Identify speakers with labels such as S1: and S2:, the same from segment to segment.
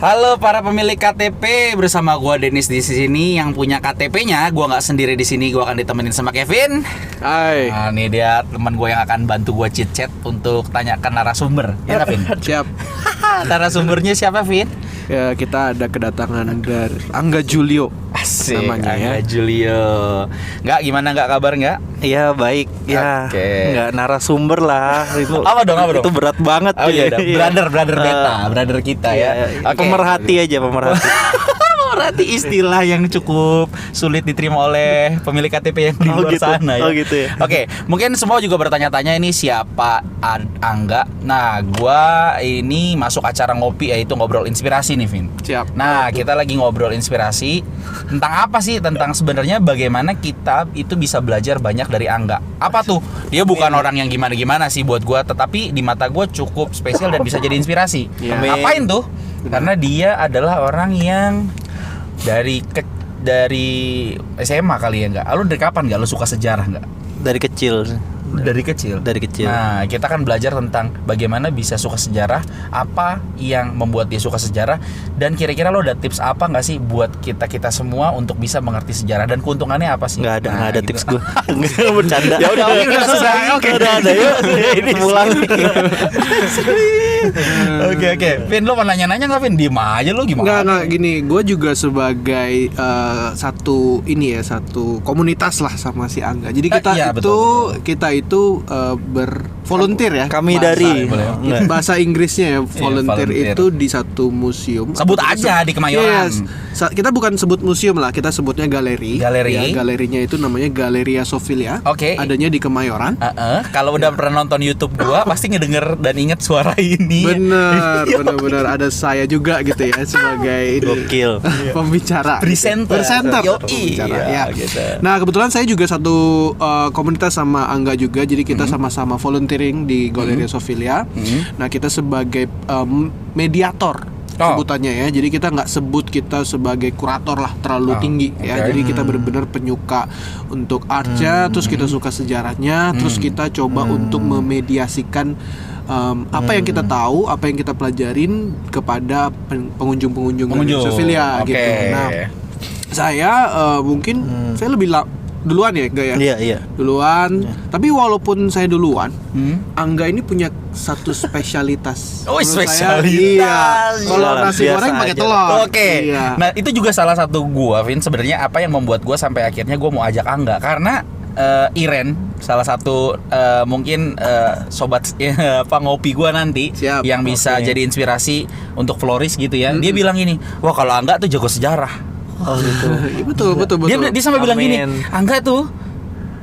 S1: Halo para pemilik KTP, bersama gua Dennis di sini yang punya KTP-nya. Gua nggak sendiri di sini, gua akan ditemenin sama Kevin.
S2: Hai.
S1: Nah, ini dia teman gua yang akan bantu gua cheat chat untuk tanyakan narasumber. Ya, Vin?
S2: Siap.
S1: Narasumbernya siapa, Vin?
S2: Ya, kita ada kedatangan dari Angga Julio.
S1: Asik,
S2: namanya ya.
S1: Angga Julio. Gimana kabar nggak?
S3: Iya baik, ya
S1: Oke.
S3: nggak narasumber lah itu.
S1: Apa dong?
S3: Itu berat banget.
S1: Oh iya, brother beta, brother kita ya. Oke.
S3: Pemerhati aja, pemerhati.
S1: Berarti istilah yang cukup sulit diterima oleh pemilik KTP yang di luar
S3: gitu.
S1: sana ya.
S3: Oh gitu ya.
S1: Oke, mungkin semua juga bertanya-tanya ini siapa Angga. Nah, gua ini masuk acara ngopi yaitu ngobrol inspirasi nih, Vin.
S2: Siap.
S1: Nah, kita lagi ngobrol inspirasi tentang apa sih? Tentang sebenarnya bagaimana kita itu bisa belajar banyak dari Angga. Apa tuh? Dia bukan orang yang gimana-gimana sih buat gua, tetapi di mata gua cukup spesial dan bisa jadi inspirasi.
S2: Ya.
S1: Ngapain tuh? Karena dia adalah orang yang dari SMA kali ya enggak? Lu dari kapan enggak lu suka sejarah enggak?
S3: Dari kecil.
S1: Dari kecil. Nah, kita kan belajar tentang bagaimana bisa suka sejarah, apa yang membuat dia suka sejarah, dan kira-kira lo ada tips apa nggak sih buat kita semua untuk bisa mengerti sejarah dan keuntungannya apa sih?
S3: Nggak ada
S1: gitu.
S3: tips gue. Nggak bercanda.
S1: Ya udah, oke, kita sudah. Oke,
S3: udah ada yuk. Ini pulang.
S1: Oke. Vin, lo mau nanya-nanya nggak, Vin? Diem aja lo, gimana?
S2: Enggak gini, gue juga sebagai satu komunitas lah sama si Angga. Jadi kita
S1: Iya, betul.
S2: itu bervolunteer ya.
S3: Kami
S1: Bahasa,
S3: dari
S1: boleh.
S2: Bahasa Inggrisnya ya, volunteer
S1: volunteer.
S2: itu di satu museum.
S1: Sebut aja di Kemayoran.
S2: Yes. Kita bukan sebut museum lah, kita sebutnya galeri.
S1: Galeri.
S2: Ya, galerinya itu namanya Galleria Sofilia.
S1: Oke.
S2: Adanya di Kemayoran.
S1: Kalau udah pernah nonton YouTube gua pasti ngedenger dan inget suara ini.
S2: Bener. Ada saya juga gitu ya sebagai
S3: Gokil.
S2: pembicara.
S1: Presenter. Yoi.
S2: Pembicara,
S1: Iya,
S2: ya.
S1: gitu.
S2: Nah, kebetulan saya juga satu komunitas sama Angga juga. Jadi kita sama-sama volunteering di Galleria Sofilia. Nah, kita sebagai mediator sebutannya ya. Jadi kita nggak sebut kita sebagai kurator lah, terlalu tinggi ya. Jadi kita benar-benar penyuka untuk artnya, terus kita suka sejarahnya, terus kita coba untuk memediasikan apa yang kita tahu, apa yang kita pelajarin kepada pengunjung Sofilia gitu. Nah, saya mungkin saya lebih duluan ya, enggak ya?
S3: Iya.
S2: Duluan. Tapi walaupun saya duluan, Angga ini punya satu spesialitas.
S1: Oh,
S2: Menurut
S1: spesialitas.
S2: Iya. Kalau nasi
S3: Biasa
S2: goreng pakai
S3: aja.
S2: telur.
S1: Oke.
S2: Iya.
S1: Nah, itu juga salah satu gua, Vin, sebenarnya apa yang membuat gua sampai akhirnya gua mau ajak Angga karena Iren salah satu mungkin sobat ngopi gua nanti.
S2: Siap.
S1: Yang bisa jadi inspirasi untuk Floris gitu ya. Dia bilang gini, "Wah, kalau Angga tuh jago sejarah."
S3: Oh gitu.
S2: Iya, betul.
S1: Dia sampai bilang gini,
S3: Amin.
S1: Angga tuh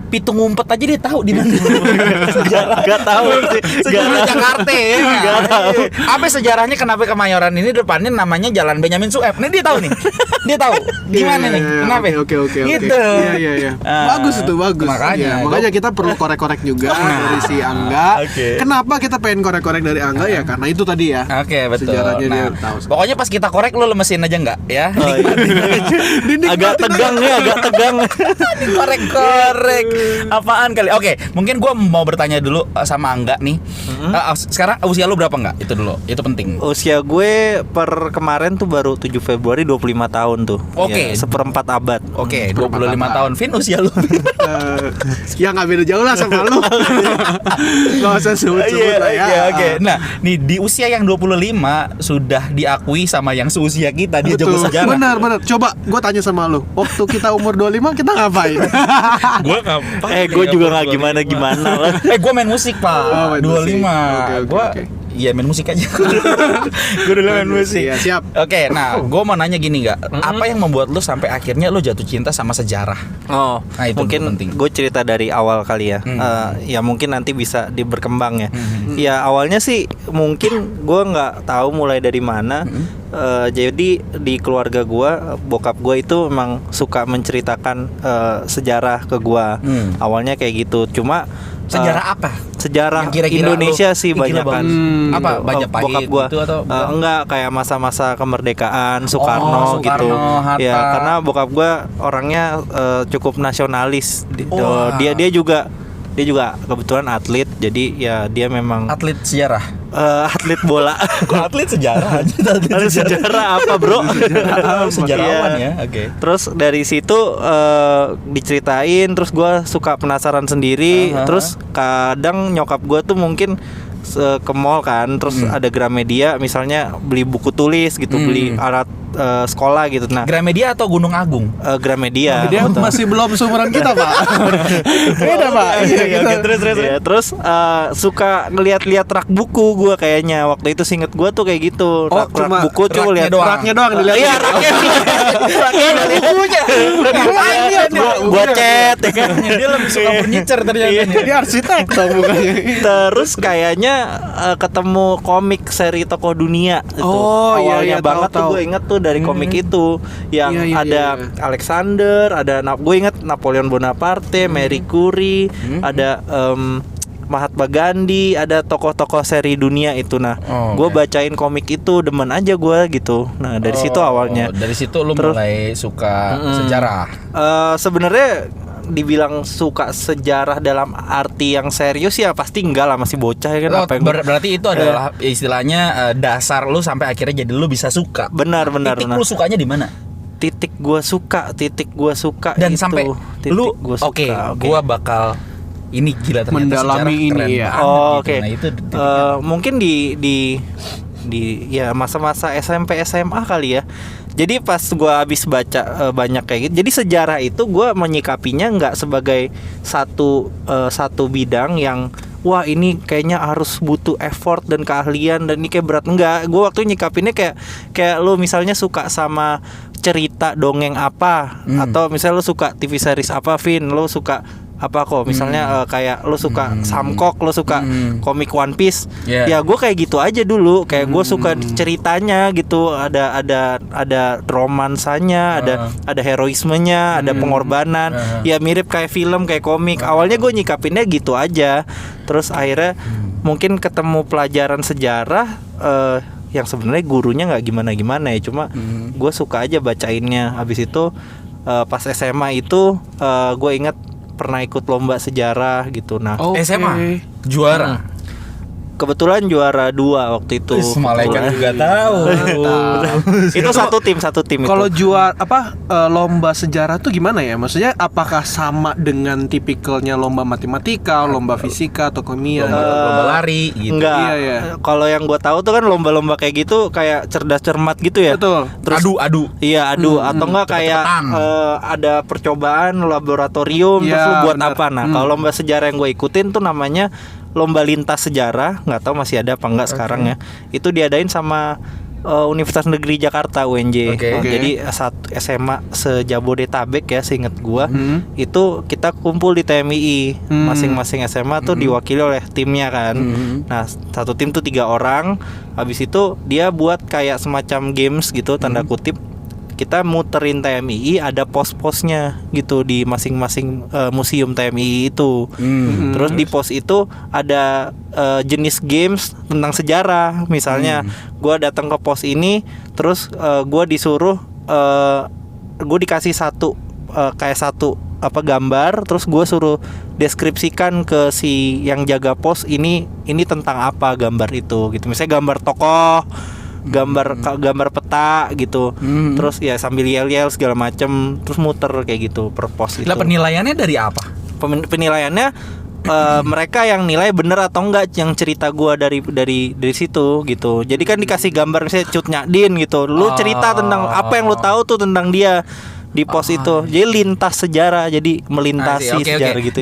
S1: pitung ngumpet aja dia tahu di mana.
S3: Sejarah gak tahu sih.
S1: Sejarah Jakarta ya.
S3: Gak tahu.
S1: Apa sejarahnya kenapa Kemayoran ini depannya namanya Jalan Benyamin Sueb? Nih dia tahu nih. Dia tahu. Gimana nih? Kenapa?
S2: Oke.
S1: Gitu.
S2: Iya. Bagus itu, bagus.
S1: Makanya,
S2: Makanya kita perlu korek-korek juga dari si Angga.
S1: Oke.
S2: Kenapa kita pengen korek-korek dari Angga ya? Karena itu tadi ya.
S1: Oke, betul.
S2: Sejarahnya dia
S1: Nah,
S2: tahu.
S1: pokoknya pas kita korek lu lemesin aja enggak ya?
S3: Agak tegang ya, agak tegang.
S1: Korek-korek. Apaan kali? Oke, mungkin gua mau bertanya dulu sama Angga nih. Sekarang usia lu berapa enggak? Itu dulu. Itu penting.
S3: Usia gue per kemarin tuh baru 7 Februari 25 tahun tuh.
S1: Oke.
S3: Ya, seperempat abad.
S1: Oke, 25 tahun. Vin, usia lu?
S2: Ya nggak beda jauh lah sama lu. Gak usah sebut-sebut lah ya.
S1: Oke. Nah, nih di usia yang 25 sudah diakui sama yang seusia kita dia jago
S2: Betul.
S1: sejarah.
S2: Benar. Coba gue tanya sama lu. Waktu kita umur 25 kita ngapain?
S1: Gua ngapain?
S3: Gue juga nggak gimana lah.
S1: Gua main musik, Pak.
S2: Oh, main
S1: 25.
S2: musik. Oke.
S1: Gua iya main musik aja. Gue dulu main musik.
S2: Iya, siap.
S1: Oke, nah, gue mau nanya gini nggak? Apa yang membuat lu sampai akhirnya lu jatuh cinta sama sejarah?
S3: Oh,
S1: Nah, itu
S3: mungkin
S1: penting.
S3: gue cerita dari awal kali ya. Ya mungkin nanti bisa berkembang ya. Ya awalnya sih mungkin gue nggak tahu mulai dari mana. Jadi di keluarga gue, bokap gue itu memang suka menceritakan sejarah ke gue. Awalnya kayak gitu. Cuma
S1: Sejarah apa?
S3: Sejarah
S1: Yang kira-kira
S3: Indonesia
S1: lu,
S3: sih
S1: gila
S3: banyak kan.
S1: banget. Apa banyak
S3: Bokap
S1: pahit
S3: gua
S1: gitu atau
S3: enggak kayak masa-masa kemerdekaan Soekarno,
S1: Soekarno,
S3: gitu.
S1: Hatta.
S3: Ya, karena bokap gua orangnya cukup nasionalis.
S1: Wah.
S3: Dia juga Dia juga kebetulan atlet, jadi ya dia memang
S1: Atlet sejarah.
S3: atlet bola.
S1: Kok atlet sejarah aja?
S3: Atlet sejarah apa bro?
S1: Sejarawan
S3: Iya.
S1: ya. Oke.
S3: Terus dari situ diceritain, terus gue suka penasaran sendiri. Terus kadang nyokap gue tuh mungkin ke mall kan, terus ada Gramedia misalnya beli buku tulis gitu, beli alat sekolah gitu. Nah,
S1: Gramedia atau Gunung Agung?
S3: Gramedia.
S2: Dia masih belum seumuran kita, Pak. Beda, Pak. Iya, kita.
S3: Terus suka ngeliat-liat rak buku gue kayaknya. Waktu itu seinget gue tuh kayak gitu. Rak
S2: cuma
S3: buku coba lihat
S2: raknya doang dilihat.
S3: Iya, raknya. Raknya dari bukunya. Gua chat ya kan.
S1: Dia lebih suka furniture ternyata.
S2: Dia arsitek dong bukannya.
S3: Terus kayaknya ketemu komik seri Tokoh Dunia itu.
S2: Oh, iya,
S3: Awalnya banget
S2: tahu.
S3: tuh gue inget tuh dari komik itu yang
S2: Iya,
S3: ada Alexander, ada gue inget Napoleon Bonaparte, Marie Curie, ada Mahatma Gandhi, ada tokoh-tokoh seri dunia itu. Nah, gue bacain komik itu, demen aja gue gitu. Nah, dari situ awalnya.
S1: Dari situ lu mulai suka sejarah.
S3: Sebenarnya dibilang suka sejarah dalam arti yang serius ya pasti enggak lah, masih bocah ya kan.
S1: Berarti itu adalah istilahnya dasar lu sampai akhirnya jadi lu bisa suka.
S3: Benar.
S1: Titik lu sukanya di mana?
S3: Titik gua suka
S1: Dan
S3: itu.
S1: sampai lu oke, gua bakal ini gila ternyata
S2: mendalami
S1: sejarah
S2: ini
S1: keren
S2: ya.
S1: banget gitu.
S3: Oke.
S1: Nah, itu
S3: Mungkin di ya masa-masa SMP SMA kali ya. Jadi pas gua habis baca banyak kayak gitu. Jadi sejarah itu gua menyikapinya nggak sebagai satu bidang yang wah ini kayaknya harus butuh effort dan keahlian dan ini kayak berat. Enggak, gua waktu nyikapinnya kayak lu misalnya suka sama cerita dongeng apa, atau misalnya lu suka TV series apa, Vin, lu suka apa kok misalnya kayak lo suka Samkok, lo suka komik One Piece, ya gue kayak gitu aja dulu, kayak gue suka ceritanya gitu, ada romansanya, ada heroismenya, ada pengorbanan, ya mirip kayak film, kayak komik. Awalnya gue nyikapinnya gitu aja, terus akhirnya mungkin ketemu pelajaran sejarah yang sebenarnya gurunya nggak gimana ya, cuma gue suka aja bacainnya. Habis itu pas SMA itu gue inget pernah ikut lomba sejarah gitu. Nah,
S1: SMA juara.
S3: Kebetulan juara 2 waktu itu.
S1: Malaikat juga tahu.
S3: Itu satu tim.
S2: Kalau juara lomba sejarah tuh gimana ya? Maksudnya apakah sama dengan tipikalnya lomba matematika, lomba fisika atau kimia,
S1: lomba lari gitu?
S3: Enggak.
S2: Iya.
S3: Kalau yang gue tahu tuh kan lomba-lomba kayak gitu kayak cerdas cermat gitu ya.
S2: Betul.
S3: Terus
S1: adu.
S3: Iya, adu atau enggak kayak ada percobaan laboratorium terus lu buat
S2: bener.
S3: apa. Nah, kalau lomba sejarah yang gue ikutin tuh namanya lomba lintas sejarah, nggak tahu masih ada apa enggak sekarang ya. Itu diadain sama Universitas Negeri Jakarta UNJ. Jadi satu SMA se-Jabodetabek ya, seingat gua. Itu kita kumpul di TMII. Masing-masing SMA tuh diwakili oleh timnya kan. Nah, satu tim tuh 3 orang. Habis itu dia buat kayak semacam games gitu, tanda kutip. Kita muterin TMII, ada pos-posnya gitu di masing-masing museum TMII itu. Terus di pos itu ada jenis games tentang sejarah. Misalnya gue datang ke pos ini, terus gue disuruh, gue dikasih satu gambar, terus gue suruh deskripsikan ke si yang jaga pos ini tentang apa gambar itu gitu. Misalnya gambar tokoh, gambar peta gitu. Terus ya sambil yel-yel segala macem, terus muter kayak gitu per pos itu.
S1: Lah penilaiannya dari apa?
S3: Penilaiannya mereka yang nilai bener atau enggak yang cerita gua dari situ gitu. Jadi kan dikasih gambar misalnya Cut Nyadin gitu. Lu cerita tentang apa yang lu tahu tuh tentang dia di pos itu. Jadi lintas sejarah, jadi melintasi sejarah gitu.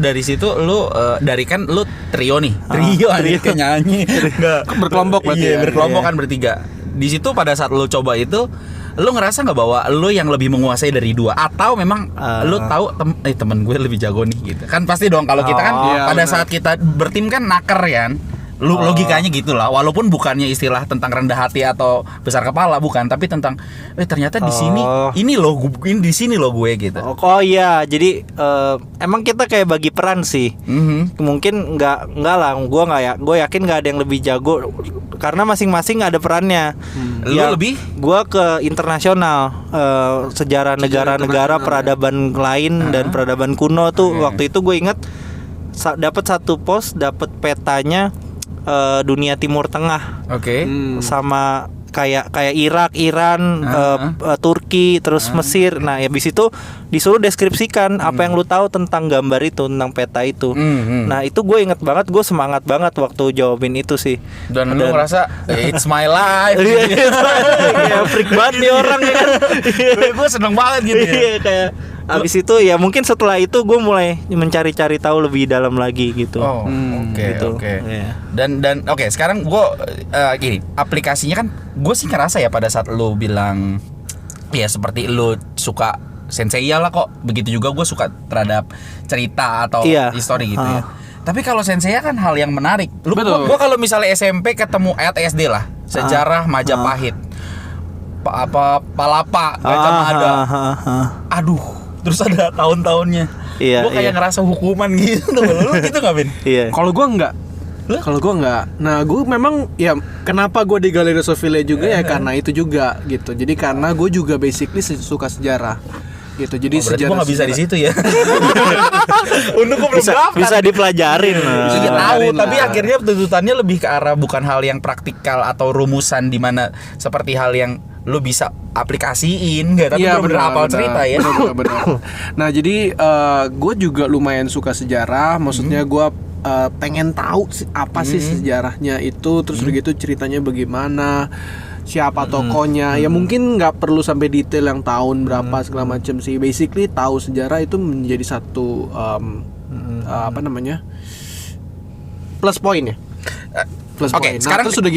S1: Dari situ lu dari kan lu trio nih. Trio kayak nyanyi. Enggak,
S2: berkelompok berarti.
S1: Iya, berkelompok kan bertiga. Di situ pada saat lu coba itu, lu ngerasa nggak bahwa lu yang lebih menguasai dari 2, atau memang lu tahu temen gue lebih jago nih gitu. Kan pasti dong kalau kita kan pada saat kita bertim kan naker kan. Logikanya gitulah, walaupun bukannya istilah tentang rendah hati atau besar kepala, bukan, tapi tentang ternyata di sini ini di sini loh gue gitu.
S3: Iya, jadi emang kita kayak bagi peran sih. Mungkin enggak lah, gue yakin nggak ada yang lebih jago karena masing-masing ada perannya.
S1: Lu lebih?
S3: Gue ke internasional, sejarah negara-negara, peradaban lain dan peradaban kuno tuh. Waktu itu gue inget dapat satu pos, dapat petanya dunia Timur Tengah.
S1: Oke.
S3: Sama kayak Irak, Iran, Turki, terus Mesir. Nah, habis itu disuruh deskripsikan apa yang lu tahu tentang gambar itu, tentang peta itu. Nah, itu gue inget banget, gue semangat banget waktu jawabin itu sih.
S1: Dan lu ngerasa it's my life.
S3: Iya, freak banget nih orang ya kan.
S1: Gue seneng banget gitu ya.
S3: Iya, kayak abis itu ya mungkin setelah itu gue mulai mencari-cari tahu lebih dalam lagi gitu.
S1: Oh, oke,
S3: gitu.
S1: oke.
S3: Iya.
S1: Dan oke, sekarang gue gini, aplikasinya kan gue sih ngerasa ya pada saat lu bilang ya seperti lu suka Senseiya lah kok. Begitu juga gue suka terhadap cerita atau histori gitu ya. Tapi kalau Senseiya kan hal yang menarik. Lu gue kalau misalnya SMP ketemu SD lah, sejarah Majapahit. Palapa, Gajah Mada. Aduh. Terus ada tahun-tahunnya. Gue kayak ngerasa hukuman gitu. Lu gitu nggak, Bin?
S2: Iya. Kalau gue enggak. Kalau gue enggak. Nah, gue memang ya kenapa gue di Galeri Sofilia juga ya karena itu juga gitu. Jadi karena gue juga basically suka sejarah. Gitu. Jadi
S1: berarti gue nggak bisa di situ ya. Untuk gue
S3: bisa dipelajarin.
S1: Bisa tahu, tapi akhirnya tuntutannya lebih ke arah bukan hal yang praktikal atau rumusan di mana seperti hal yang lu bisa aplikasiin nggak, tapi bener-bener hafal cerita ya.
S2: Bener. Nah, jadi gue juga lumayan suka sejarah. Maksudnya gue pengen tahu apa sih sejarahnya itu, terus begitu ceritanya bagaimana, siapa tokohnya. Ya mungkin nggak perlu sampai detail yang tahun berapa segala macam sih. Basically tahu sejarah itu menjadi satu plus point ya. Plus point. Nah, sekarang terus udah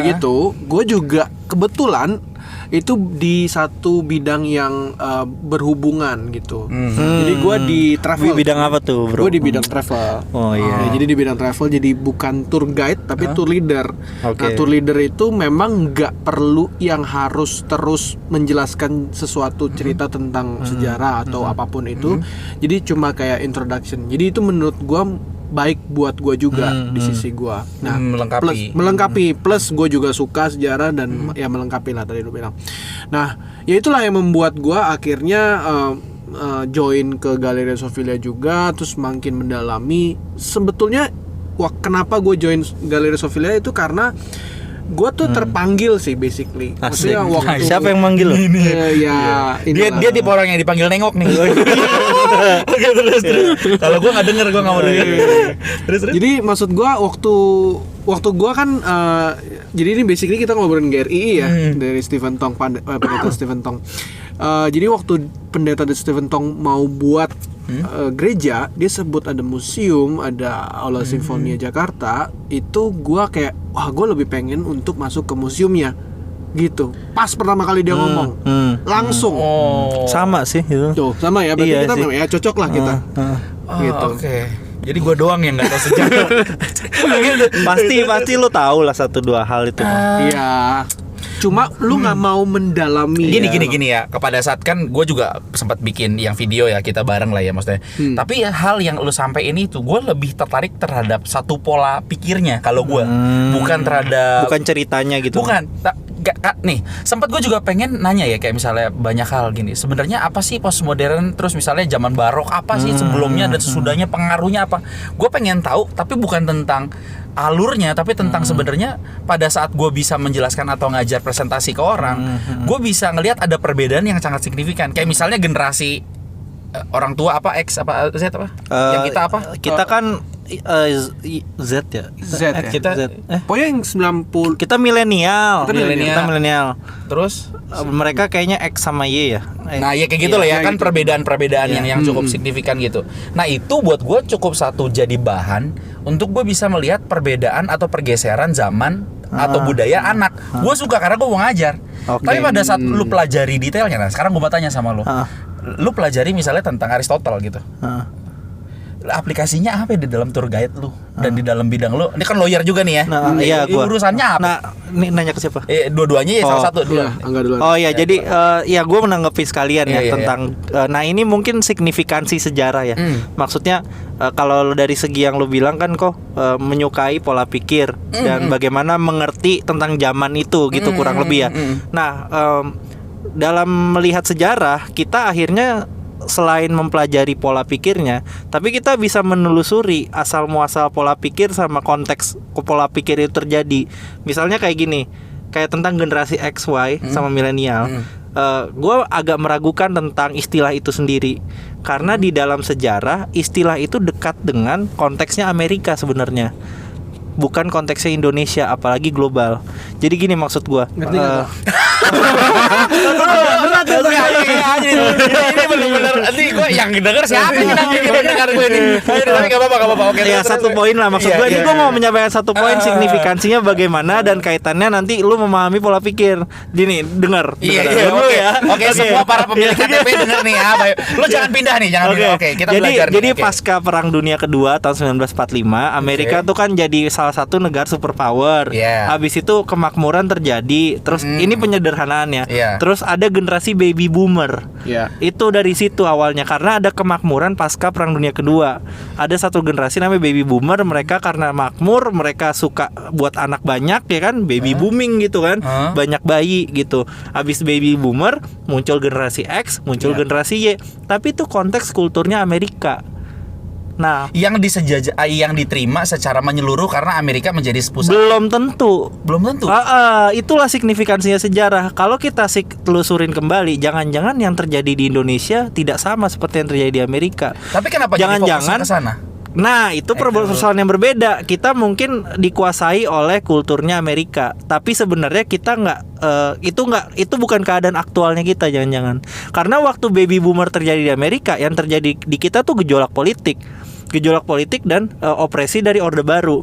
S2: gitu, gue juga kebetulan itu di satu bidang yang berhubungan gitu. Jadi gue di travel.
S3: Bidang apa tuh, bro?
S2: Gue di bidang travel.
S3: Oh iya.
S2: Jadi di bidang travel, jadi bukan tour guide tapi tour leader. Nah, tour leader itu memang nggak perlu yang harus terus menjelaskan sesuatu cerita tentang sejarah atau apapun itu. Jadi cuma kayak introduction. Jadi itu menurut gue baik buat gue juga di sisi gue. Nah, melengkapi plus gue juga suka sejarah dan ya melengkapi lah tadi lu bilang. Nah, ya itulah yang membuat gue akhirnya join ke Galeri Sofilia juga, terus makin mendalami. Sebetulnya kenapa gue join Galeri Sofilia itu karena gue tuh terpanggil sih basically. Maksudnya waktu
S3: siapa yang manggil lo?
S1: Dia tipe orang yang dipanggil nengok nih. Oke, terus. Kalau gue nggak denger, gue nggak mau denger. Terus. Jadi
S2: maksud gue waktu gue kan jadi ini basically kita ngobrolin GRII ya dari Stephen Tong, pendeta Stephen Tong. Jadi waktu pendeta Stephen Tong mau buat gereja, dia sebut ada museum, ada Aula Simfonia Jakarta. Itu gue kayak wah, gue lebih pengen untuk masuk ke museumnya gitu. Pas pertama kali dia ngomong langsung
S3: sama sih itu.
S2: Tuh, sama ya, berarti kita ya cocok lah kita. Gitu.
S1: Oke. Jadi gue doang yang nggak tahu sejarah.
S3: pasti lo tahu lah 1-2 hal itu.
S2: Iya. Cuma lu nggak mau mendalami.
S1: Gini ya. Kepada saat kan gue juga sempat bikin yang video ya, kita bareng lah ya maksudnya. Tapi hal yang lu sampai ini tuh gue lebih tertarik terhadap satu pola pikirnya kalau gue, bukan terhadap
S3: ceritanya gitu.
S1: Bukan. Nih, sempat gue juga pengen nanya ya, kayak misalnya banyak hal gini. Sebenarnya apa sih postmodern, terus misalnya zaman barok apa sih sebelumnya dan sesudahnya, pengaruhnya apa? Gue pengen tahu, tapi bukan tentang alurnya, tapi tentang sebenarnya pada saat gue bisa menjelaskan atau ngajar presentasi ke orang, gue bisa ngelihat ada perbedaan yang sangat signifikan. Kayak misalnya generasi orang tua apa X apa Z apa? Yang kita apa?
S3: Kita kan Z ya.
S1: Kita
S2: pokoknya yang 90.
S3: Kita milenial.
S1: Terus
S3: mereka kayaknya X sama Y ya.
S1: Nah, ya kayak gitu lah ya, kan gitu. Perbedaan yang cukup signifikan gitu. Nah, itu buat gue cukup satu jadi bahan untuk gue bisa melihat perbedaan atau pergeseran zaman atau budaya anak. Gue suka karena gue mau ngajar. Tapi pada saat lu pelajari detailnya, nah sekarang gue mau tanya sama lu. Lu pelajari misalnya tentang Aristotle gitu. Aplikasinya apa di dalam tour guide lu dan di dalam bidang lu? Ini kan lawyer juga nih ya.
S3: Iya,
S1: urusannya apa?
S3: Nah, ini nanya ke siapa?
S1: Dua-duanya ya, salah satu dulu.
S3: Jadi ya gue menanggapi sekalian tentang nah ini mungkin signifikansi sejarah ya. Maksudnya kalau dari segi yang lu bilang kan kok menyukai pola pikir dan bagaimana mengerti tentang zaman itu gitu kurang lebih ya. Nah, dalam melihat sejarah kita akhirnya selain mempelajari pola pikirnya, tapi kita bisa menelusuri asal muasal pola pikir sama konteks pola pikir itu terjadi. Misalnya kayak gini, kayak tentang generasi X, Y sama milenial. Gue agak meragukan tentang istilah itu sendiri, karena di dalam sejarah istilah itu dekat dengan konteksnya Amerika sebenarnya, bukan konteksnya Indonesia, apalagi global. Jadi gini maksud gue.
S2: Ngerti nggak tuh?
S1: Ini benar-benar nanti gue yang denger siapa yang dengar gue ini. Tapi enggak apa-apa. Oke.
S3: Ya satu poin lah maksud gue. Ini gue mau menyampaikan satu poin signifikansinya bagaimana dan kaitannya nanti lu memahami pola pikir. Gini, dengar.
S1: Iya, oke. Semua para pemilik KTP denger nih ya. Lu jangan pindah nih, jangan pindah. Oke, kita belajar.
S3: Jadi pasca Perang Dunia Kedua tahun 1945, Amerika tuh kan jadi salah satu negara superpower. Habis itu kemakmuran terjadi. Terus ini penyederhanaannya. Terus ada generasi baby boomer. Itu dari situ awalnya, karena ada kemakmuran pasca Perang Dunia Kedua. Ada satu generasi namanya baby boomer, mereka karena makmur, mereka suka buat anak banyak ya kan, baby booming gitu kan, banyak bayi gitu. Habis baby boomer muncul generasi X, muncul generasi Y. Tapi itu konteks kulturnya Amerika. Nah, yang
S1: diterima secara menyeluruh karena Amerika menjadi pusat.
S3: Belum tentu. Itulah signifikansinya sejarah. Kalau kita telusurin kembali, jangan-jangan yang terjadi di Indonesia tidak sama seperti yang terjadi di Amerika.
S1: Tapi kenapa
S3: jangan-jangan
S1: ke sana?
S3: Nah, itu persoalan yang berbeda. Kita mungkin dikuasai oleh kulturnya Amerika, tapi sebenarnya kita itu bukan keadaan aktualnya kita, jangan-jangan. Karena waktu baby boomer terjadi di Amerika, yang terjadi di kita tuh gejolak politik dan opresi dari Orde Baru.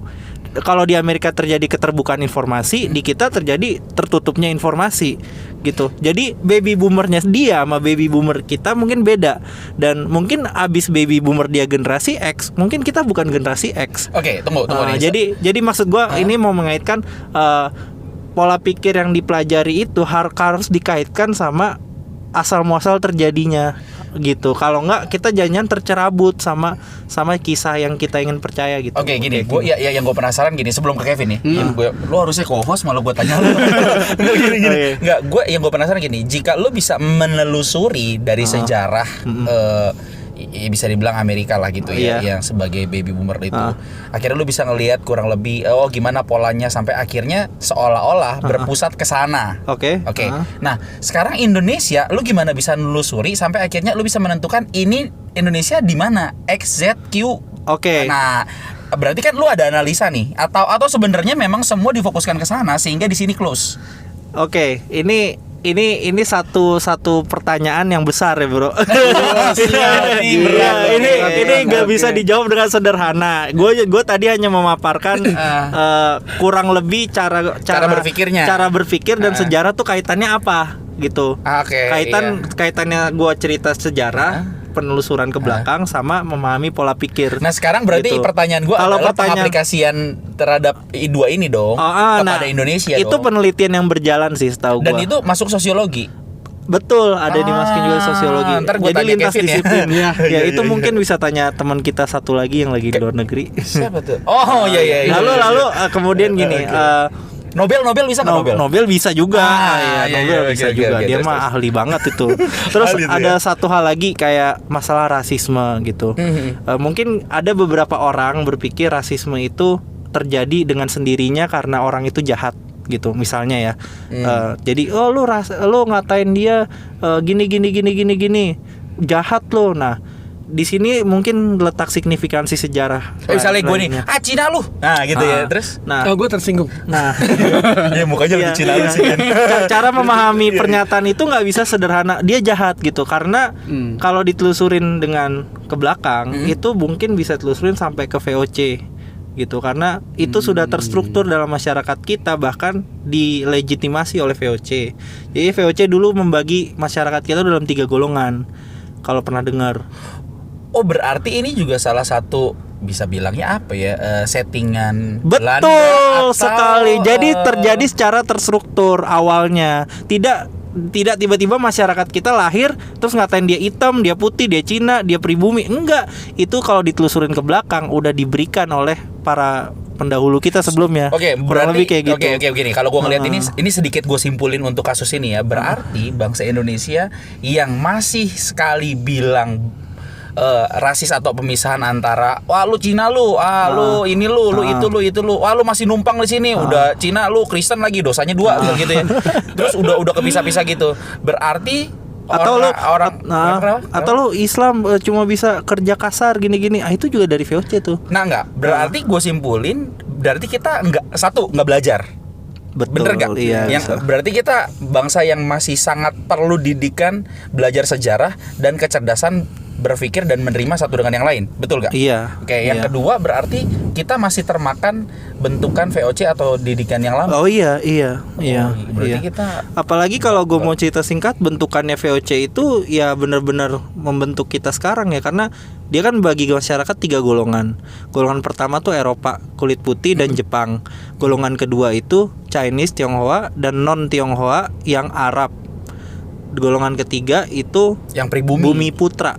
S3: Kalau di Amerika terjadi keterbukaan informasi, di kita terjadi tertutupnya informasi gitu. Jadi baby boomernya dia sama baby boomer kita mungkin beda. Dan mungkin abis baby boomer dia generasi X, mungkin kita bukan generasi X.
S1: Oke, tunggu
S3: Jadi maksud gua ini mau mengaitkan pola pikir yang dipelajari itu harus dikaitkan sama asal muasal terjadinya gitu. Kalau enggak kita jangan tercerabut sama kisah yang kita ingin percaya gitu.
S1: Oke, gini, gue yang gue penasaran gini sebelum ke Kevin nih. Lu harusnya co-host malah gue tanya lu. Gini. Enggak, gue penasaran gini, jika lu bisa menelusuri dari sejarah bisa dibilang Amerika lah gitu ya, yang sebagai baby boomer itu, akhirnya lu bisa ngelihat kurang lebih gimana polanya sampai akhirnya seolah-olah berpusat ke sana. Oke. Nah, sekarang Indonesia, lu gimana bisa menelusuri sampai akhirnya lu bisa menentukan ini Indonesia di mana? X, Z, Q. Nah, berarti kan lu ada analisa nih, atau sebenarnya memang semua difokuskan ke sana sehingga di sini close.
S3: Ini satu pertanyaan yang besar ya, Bro. Ini nggak bisa dijawab dengan sederhana. Gue tadi hanya memaparkan kurang lebih cara
S1: berpikirnya,
S3: cara berpikir dan sejarah tuh kaitannya apa gitu. Kaitannya gue cerita sejarah, penelusuran ke belakang sama memahami pola pikir.
S1: Nah, sekarang berarti gitu. Pertanyaan gue adalah pengaplikasian terhadap dua ini dong kepada Indonesia.
S3: Itu penelitian yang berjalan sih setahu gue.
S1: Dan itu masuk sosiologi.
S3: Betul, ada dimasukin juga sosiologi.
S1: Jadi lintas
S3: Kevin, disiplin ya. Itu mungkin bisa tanya teman kita satu lagi yang lagi di luar negeri.
S1: Siapa tuh? Iya.
S3: Lalu kemudian gini,
S1: Nobel bisa nggak
S3: Nobel bisa juga. Nobel bisa juga. Dia mah ahli banget itu. Terus ada satu hal lagi kayak masalah rasisme gitu. Mungkin ada beberapa orang berpikir rasisme itu terjadi dengan sendirinya karena orang itu jahat gitu misalnya ya. Jadi lu ngatain dia gini jahat lo. Nah, di sini mungkin letak signifikansi sejarah.
S1: Misalnya gue nih, Cina lu. Nah, gitu ya. Terus
S2: gue tersinggung.
S3: Nah,
S1: ya mukanya lebih Cina lu sih kan.
S3: Cara memahami pernyataan itu nggak bisa sederhana. Dia jahat gitu karena kalau ditelusurin dengan ke belakang itu mungkin bisa telusurin sampai ke VOC gitu, karena itu sudah terstruktur dalam masyarakat kita, bahkan dilegitimasi oleh VOC. Jadi VOC dulu membagi masyarakat kita dalam 3 golongan. Kalau pernah dengar.
S1: Berarti ini juga salah satu bisa bilangnya apa ya, settingan
S3: Betul sekali. Jadi terjadi secara terstruktur awalnya. Tidak tidak tiba-tiba masyarakat kita lahir terus ngatain dia hitam, dia putih, dia Cina, dia pribumi. Enggak. Itu kalau ditelusurin ke belakang udah diberikan oleh para pendahulu kita sebelumnya.
S1: Oke,
S3: kurang
S1: berarti
S3: lebih kayak gitu.
S1: Oke, gini. Kalau gue ngeliat ini sedikit gue simpulin untuk kasus ini ya. Berarti bangsa Indonesia yang masih sekali bilang rasis atau pemisahan antara wah lu Cina lu, lu ini lu itu lu, wah lu masih numpang di sini, udah Cina lu Kristen lagi dosanya 2 gitu ya. Terus udah kepisah-pisah gitu. Berarti
S3: atau lu Islam cuma bisa kerja kasar gini-gini. Itu juga dari VOC tuh.
S1: Nah, enggak. Berarti gue simpulin berarti kita enggak belajar.
S3: Betul,
S1: bener gak?
S3: Iya,
S1: berarti kita bangsa yang masih sangat perlu didikan belajar sejarah dan kecerdasan berpikir dan menerima satu dengan yang lain, betul gak?
S3: Iya.
S1: Oke, yang kedua berarti kita masih termakan bentukan VOC atau didikan yang lama.
S3: Oh iya.
S1: Berarti kita,
S3: apalagi kalau gue mau cerita singkat, bentukannya VOC itu ya benar-benar membentuk kita sekarang ya, karena dia kan bagi masyarakat 3 golongan. Golongan pertama tuh Eropa, kulit putih dan Jepang. Golongan kedua itu Chinese, Tionghoa, dan non Tionghoa yang Arab. Golongan ketiga itu
S1: yang pribumi,
S3: bumi putra.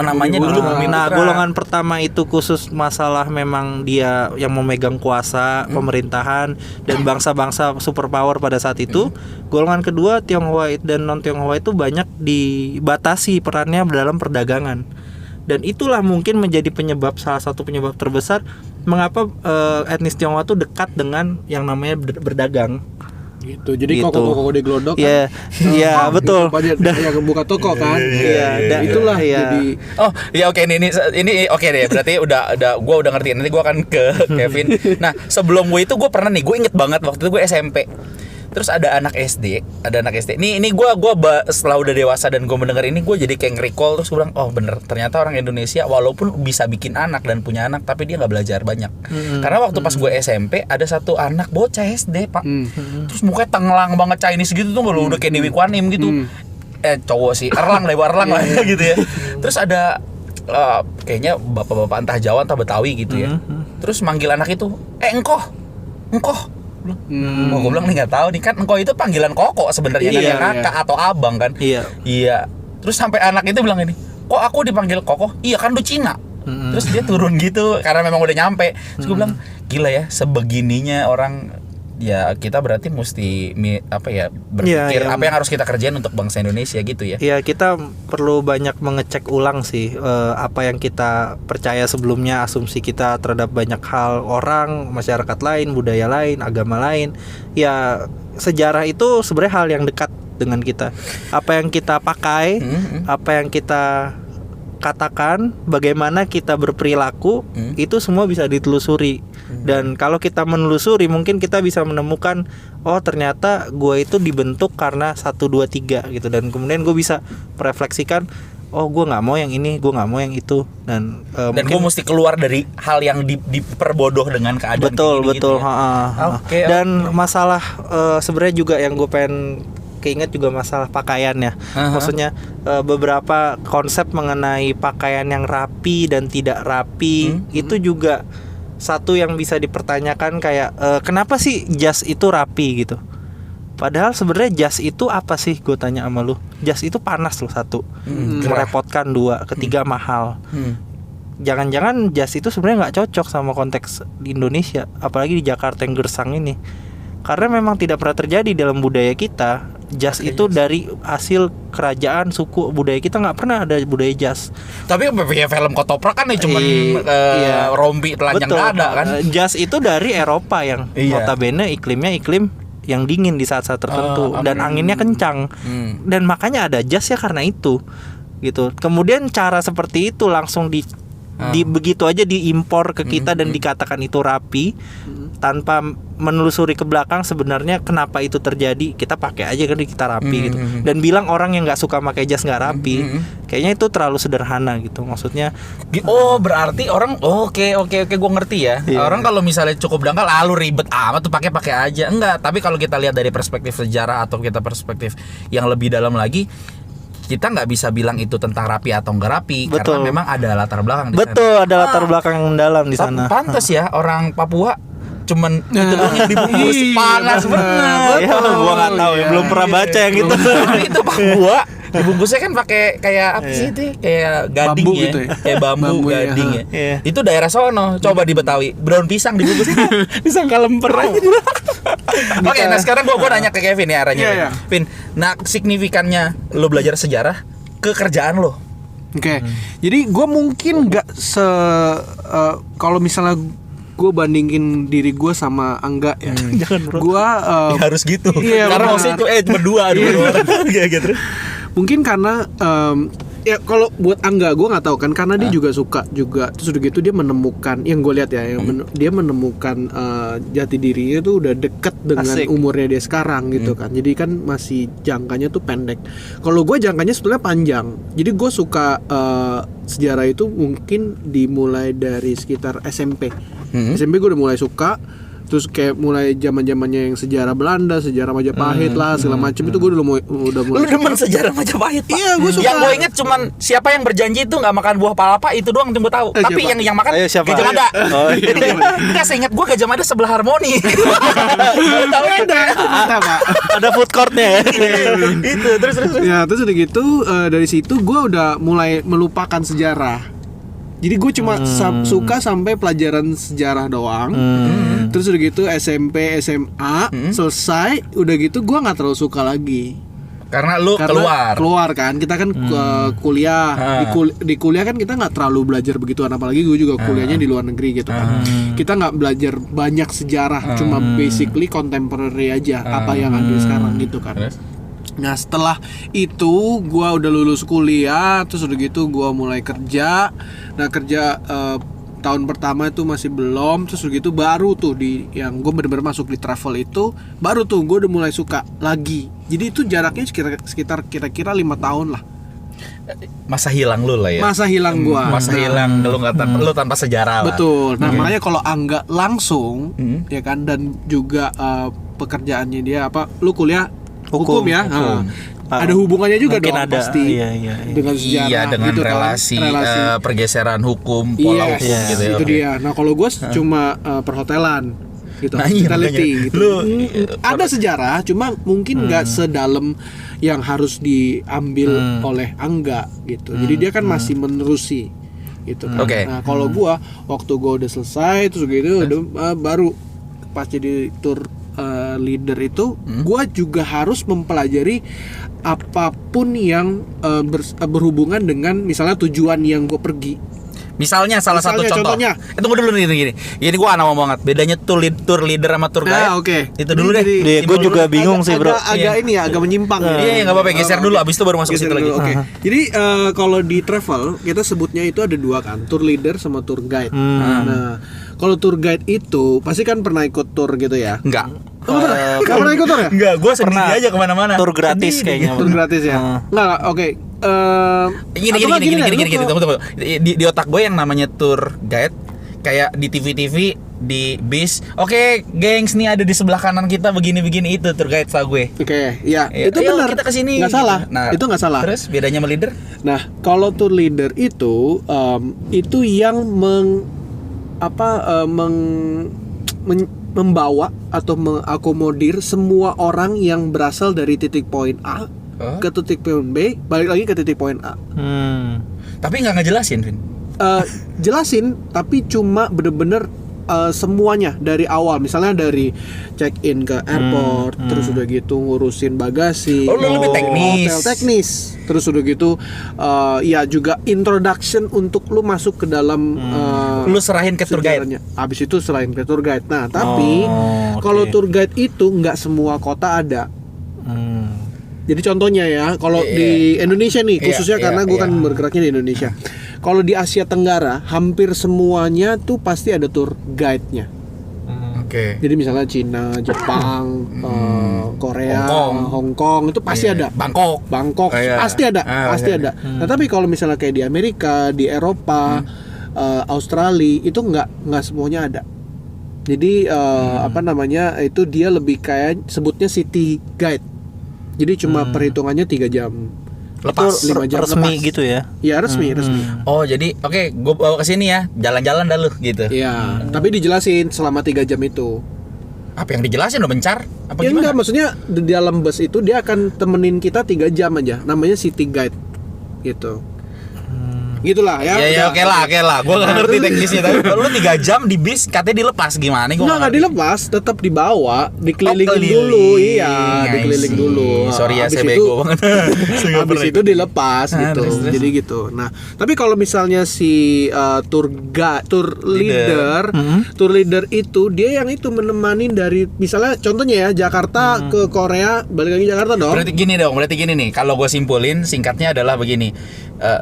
S1: Namanya dulu bumi putra.
S3: Nah, golongan pertama itu khusus masalah memang dia yang memegang kuasa pemerintahan dan bangsa-bangsa superpower pada saat itu. Golongan kedua Tionghoa dan non Tionghoa itu banyak dibatasi perannya dalam perdagangan. Dan itulah mungkin menjadi salah satu penyebab terbesar mengapa etnis Tionghoa itu dekat dengan yang namanya berdagang.
S2: Gitu. Jadi koko di Glodok
S3: kan. Iya, betul.
S2: Dan yang buka toko kan.
S3: Iya,
S2: itulah
S3: jadi.
S1: Oh, iya oke ini oke deh. Berarti gue udah ngerti. Nanti gue akan ke Kevin. Nah, sebelum gue pernah nih, gue inget banget waktu itu gue SMP. Terus ada anak SD. Ini gue setelah udah dewasa dan gue mendengar ini, gue jadi kayak nge-recall. Terus gue bilang, oh bener, ternyata orang Indonesia walaupun bisa bikin anak dan punya anak, tapi dia nggak belajar banyak. Karena waktu pas gue SMP ada satu anak bocah SD, Pak. Terus mukanya tenglang banget Chinese gitu tuh, udah kayak Dewi Kwan Im gitu. Cowok sih, Erlang lah gitu ya. Terus ada kayaknya bapak-bapak entah Jawa entah Betawi gitu ya. Terus manggil anak itu, engkoh. Gue bilang nih nggak tahu nih, kan engkau itu panggilan koko sebenarnya, kan kakak atau abang kan. Iya. Terus sampai anak itu bilang ini, kok aku dipanggil koko? Iya kan lu Cina. Terus dia turun gitu karena memang udah nyampe. Terus gue bilang gila ya, sebegininya orang. Ya kita berarti mesti berpikir apa yang harus kita kerjain untuk bangsa Indonesia gitu ya.
S3: Iya, kita perlu banyak mengecek ulang sih apa yang kita percaya sebelumnya, asumsi kita terhadap banyak hal, orang, masyarakat lain, budaya lain, agama lain. Ya sejarah itu sebenarnya hal yang dekat dengan kita. Apa yang kita pakai, apa yang kita katakan, bagaimana kita berperilaku, itu semua bisa ditelusuri. Dan kalau kita menelusuri, mungkin kita bisa menemukan, oh ternyata gue itu dibentuk karena 1, 2, 3 gitu. Dan kemudian gue bisa merefleksikan, oh gue nggak mau yang ini, gue nggak mau yang itu. Dan
S1: gue mesti keluar dari hal yang diperbodoh dengan keadaan.
S3: Betul.
S1: Gitu ya?
S3: Dan masalah sebenarnya juga yang gue pengen keinget juga masalah pakaiannya. Maksudnya beberapa konsep mengenai pakaian yang rapi dan tidak rapi itu juga satu yang bisa dipertanyakan, kayak kenapa sih jas itu rapi gitu. Padahal sebenarnya jas itu apa sih, gue tanya sama lu. Jas itu panas loh, 1, merepotkan, 2, ketiga mahal. Jangan-jangan jas itu sebenarnya nggak cocok sama konteks di Indonesia, apalagi di Jakarta yang gersang ini. Karena memang tidak pernah terjadi dalam budaya kita. Jas itu dari hasil kerajaan, suku, budaya kita nggak pernah ada budaya jas.
S1: Tapi ya film Ketoprak kan cuman rompi telanjang nggak ada kan.
S3: Jas itu dari Eropa yang notabene iklimnya iklim yang dingin di saat-saat tertentu dan anginnya kencang. Dan makanya ada jas ya karena itu gitu. Kemudian cara seperti itu langsung begitu aja diimpor ke kita dan dikatakan itu rapi tanpa menelusuri ke belakang sebenarnya kenapa itu terjadi. Kita pakai aja kan kita rapi gitu. Dan bilang orang yang nggak suka pakai jas nggak rapi, kayaknya itu terlalu sederhana gitu. Maksudnya
S1: berarti orang oke gue ngerti ya. Orang kalau misalnya cukup dangkal lalu ribet amat tuh pakai aja. Enggak, tapi kalau kita lihat dari perspektif sejarah atau kita perspektif yang lebih dalam lagi, kita nggak bisa bilang itu tentang rapi atau nggak rapi. Karena memang ada latar belakang di sana.
S3: Ada latar belakang yang mendalam di sana.
S1: Pantes ya orang Papua cuman itu doang yang dibungkus panas bener.
S3: Ya, gua nggak tahu ya, belum pernah baca yang itu.
S1: Tapi itu Pak gua dibungkusnya kan pakai kayak apa sih itu? Kayak gading
S2: Bambu
S1: ya.
S2: gitu ya?
S1: Kayak bambu gading ya.
S3: Iya.
S1: Itu daerah sono. Coba di Betawi, daun pisang dibungkus. Disangka lemper aja. Oke, nah sekarang gua nanya ke Kevin ya arahnya.
S2: Iya.
S1: Vin, nah signifikannya lo belajar sejarah ke kerjaan lo.
S2: Oke. Jadi gue mungkin nggak kalau misalnya gue bandingin diri gue sama Angga ya.
S3: Jangan bro.
S2: Gue
S1: Ya, harus gitu.
S2: Iya,
S1: Karena
S2: benar.
S1: maksudnya itu berdua orang gitu.
S2: mungkin karena ya kalau buat Angga gue nggak tahu kan karena dia juga suka juga terus udah gitu dia menemukan yang gue lihat ya dia menemukan jati dirinya tuh udah deket dengan
S3: Asik.
S2: umurnya dia sekarang gitu kan jadi kan masih jangkanya tuh pendek. Kalau gue jangkanya sebetulnya panjang jadi gue suka sejarah itu mungkin dimulai dari sekitar SMP. SMP gue udah mulai suka. Terus kayak mulai zaman-zamannya yang sejarah Belanda, sejarah Majapahit lah segala macam itu gue udah mulai.
S1: Lu demen sejarah Majapahit, Pak?
S2: Iya, gue suka.
S1: Yang gue inget cuman siapa yang berjanji itu nggak makan buah palapa itu doang yang gue tahu. Tapi
S2: siapa?
S1: yang makan
S3: Ayo, siapa?
S1: Gajah Mada.
S3: Oh, iya.
S1: Enggak, seingat gue Gajah Mada sebelah Harmoni. Gue tahu
S2: Ada, Pak.
S3: Ada food courtnya ya.
S1: itu terus.
S2: Ya terus udah gitu dari situ gue udah mulai melupakan sejarah. Jadi gue cuma suka sampai pelajaran sejarah doang. Terus udah gitu SMP, SMA selesai. Udah gitu gue nggak terlalu suka lagi.
S1: Karena lu keluar
S2: kan kita kan kuliah di kuliah kan kita nggak terlalu belajar begituan apalagi gue juga kuliahnya di luar negeri gitu kan kita nggak belajar banyak sejarah cuma basically contemporary aja apa yang ada sekarang gitu kan. Nah setelah itu gue udah lulus kuliah terus udah gitu gue mulai kerja. Nah kerja tahun pertama itu masih belum terus udah gitu baru tuh di yang gue bener-bener masuk di travel itu baru tuh gue udah mulai suka lagi. Jadi itu jaraknya sekitar kira-kira 5 tahun lah.
S1: Masa hilang lu lah ya.
S2: Masa hilang gue.
S1: Masa hilang lu nggak lu tanpa sejarah lah.
S2: Betul. Nah makanya kalau Angga langsung ya kan dan juga pekerjaannya dia apa lu kuliah hukum ya.
S3: Hukum.
S2: Ada hubungannya juga
S3: Mungkin
S2: dong
S3: ada,
S2: pasti
S3: iya.
S2: dengan sejarah
S1: Iya dengan
S2: gitu kan.
S1: relasi pergeseran hukum pola hukum
S2: Yes,
S1: gitu ya.
S2: itu
S1: Oke.
S2: dia. Nah kalau gue cuma perhotelan gitu,
S1: Nah, iya,
S2: hospitality
S1: makanya.
S2: gitu.
S1: Lu
S2: Ada sejarah, cuma mungkin nggak sedalam yang harus diambil oleh Angga gitu. Jadi dia kan masih menerusi gitu kan.
S1: Oke.
S2: Nah kalau gue waktu gue udah selesai terus gitu udah baru pas jadi tour leader itu, gue juga harus mempelajari apapun yang berhubungan dengan misalnya tujuan yang gue pergi.
S1: Misalnya salah satu
S2: Misalnya,
S1: contoh.
S2: contohnya.
S1: Tunggu dulu nih gini. Ini gua mau banget. Bedanya tour leader sama tour guide.
S2: Nah, oke.
S1: Itu dulu deh.
S2: Jadi-
S3: Gue
S1: Simpel
S3: juga
S1: dulu.
S3: bingung sih bro.
S2: Agak ini ya, agak menyimpang. ya.
S1: Iya, enggak apa-apa. Geser dulu abis itu baru masuk
S2: Geser
S1: situ lagi.
S2: dulu, oke. Jadi kalau di travel kita sebutnya itu ada dua kan, tour leader sama tour guide. Nah, kalau tour guide itu pasti kan pernah ikut tour gitu ya?
S1: Enggak.
S2: Nggak pernah ikut tour ya?
S1: Enggak, gua sendiri
S3: Pernah.
S1: aja kemana-mana.
S3: Tour gratis kayaknya.
S2: Tour gratis ya? Nggak, oke.
S1: Gini, tunggu. Di otak gue yang namanya tour guide kayak di TV di bis. Oke, gengs nih ada di sebelah kanan kita begini-begini itu tour guide tau gue.
S2: Oke, ya
S1: Iya,
S2: itu
S1: ayo
S2: benar.
S1: kita kesini.
S2: Nggak salah.
S1: Nah,
S2: Itu nggak salah.
S1: Terus bedanya sama leader?
S2: Nah, kalau tour leader itu yang membawa atau mengakomodir semua orang yang berasal dari titik poin A ke titik poin B, balik lagi ke titik poin A.
S1: Tapi nggak ngejelasin, Vin.
S2: Jelasin, tapi cuma bener-bener semuanya dari awal, misalnya dari check in ke airport, terus udah gitu ngurusin bagasi,
S1: Oh, lu lebih teknis.
S2: hotel teknis, terus udah gitu ya juga introduction untuk lu masuk ke dalam
S1: Lu serahin ke tour guide.
S2: sejarahnya. Habis itu selain ke tour guide. Nah tapi
S3: oke.
S2: kalau tour guide itu nggak semua kota ada. Jadi contohnya ya, kalau di Indonesia nih, khususnya karena gue kan bergeraknya di Indonesia. Kalau di Asia Tenggara, hampir semuanya tuh pasti ada tour guide-nya.
S1: Oke.
S2: Jadi misalnya Cina, Jepang, Korea, Hong Kong itu pasti ada.
S1: Bangkok.
S2: Pasti ada, pasti ada. Nah tapi kalau misalnya kayak di Amerika, di Eropa, Australia itu nggak semuanya ada. Jadi itu dia lebih kayak sebutnya city guide. Jadi cuma perhitungannya 3 jam.
S1: Lepas.
S3: Itu
S2: 5 jam
S3: resmi
S2: lepas.
S3: gitu ya.
S2: Ya resmi.
S1: Oh, jadi oke, gue bawa ke sini ya. Jalan-jalan dah lu gitu.
S2: Iya, tapi dijelasin selama 3 jam itu.
S1: Apa yang dijelasin lo mencar? Apa
S2: Ya
S1: gimana?
S2: enggak, maksudnya di dalam bus itu dia akan temenin kita 3 jam aja. Namanya city guide gitu. Gitulah ya.
S1: Ya
S2: udah.
S1: oke lah. Gue nggak ngerti teknisnya, tapi kalau lu 3 jam di bis katanya dilepas gimana? Gua
S2: Enggak
S1: ngerti.
S2: dilepas, tetap dibawa, dikelilingin
S1: keliling.
S2: dulu, iya,
S1: I
S2: dikeliling
S1: see.
S2: dulu.
S1: Sorry ya,
S2: Habis
S1: saya
S2: itu-
S1: bego banget. Saya nggak
S2: Habis
S1: pernah
S2: itu dilepas
S1: Ah,
S2: gitu.
S1: terus.
S2: Jadi gitu. Nah, tapi kalau misalnya si tour leader itu dia yang itu menemanin dari misalnya contohnya ya Jakarta ke Korea, balik lagi Jakarta dong.
S1: Berarti gini nih, kalau gue simpulin singkatnya adalah begini.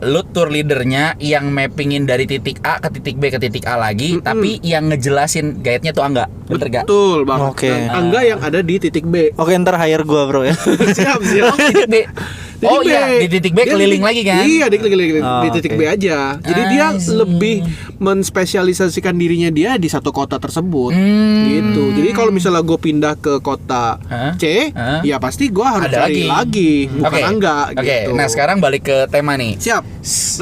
S1: Lu tour leadernya yang mappingin dari titik A ke titik B ke titik A lagi, tapi yang ngejelasin guide-nya tuh Angga. Bener gak?
S2: Betul banget.
S3: Oke.
S2: Nah, Angga yang ada di titik B.
S3: Oke, ntar hire gua bro ya.
S2: Siap.
S1: Oh, titik B. Oh iya, di titik B
S2: Dia
S1: keliling lagi kan?
S2: Iya, dia keliling
S3: Oh,
S2: di titik
S3: oke.
S2: B aja. Jadi
S1: I
S2: dia
S1: see.
S2: lebih menspesialisasikan dirinya dia di satu kota tersebut. Gitu. Jadi kalau misalnya gue pindah ke kota
S1: Hah?
S2: C,
S1: Hah?
S2: ya pasti gue harus
S1: Ada
S2: cari
S1: lagi.
S2: lagi, bukan
S1: Oke.
S2: Angga
S1: Oke,
S2: gitu.
S1: nah sekarang balik ke tema nih.
S2: Siap.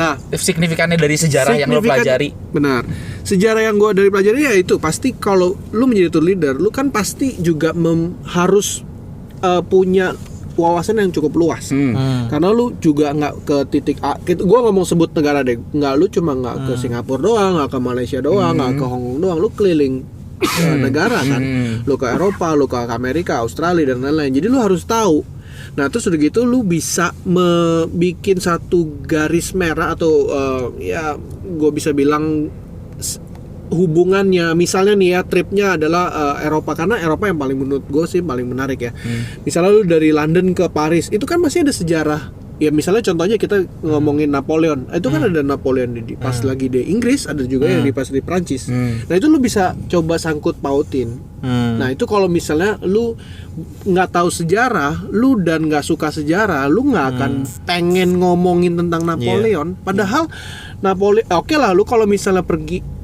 S2: Nah,
S1: Signifikannya dari sejarah yang lo
S2: signifikan-
S1: pelajari.
S2: Benar. Sejarah yang gue dari pelajari ya itu pasti kalau lu menjadi tour leader, lu kan pasti juga harus punya wawasan yang cukup luas. Karena lu juga nggak ke titik A. Gue ngomong sebut negara deh. Nggak, lu cuma nggak ke Singapura doang, nggak ke Malaysia doang, nggak ke Hong Kong doang. Lu keliling negara kan. Lu ke Eropa, lu ke Amerika, Australia dan lain-lain. Jadi lu harus tahu. Nah terus udah gitu lu bisa bikin satu garis merah atau ya gue bisa bilang hubungannya, misalnya nih ya tripnya adalah Eropa, karena Eropa yang paling menurut gue sih paling menarik ya. Misalnya lu dari London ke Paris, itu kan masih ada sejarah. Ya misalnya contohnya kita ngomongin Napoleon, itu kan ada Napoleon pas lagi di Inggris, ada juga yang pas di Prancis. Nah itu lu bisa coba sangkut pautin. Nah itu kalau misalnya lu nggak tahu sejarah, lu dan nggak suka sejarah, lu nggak akan pengen ngomongin tentang Napoleon. Padahal Napoleon, oke lah, lu kalau misalnya pergi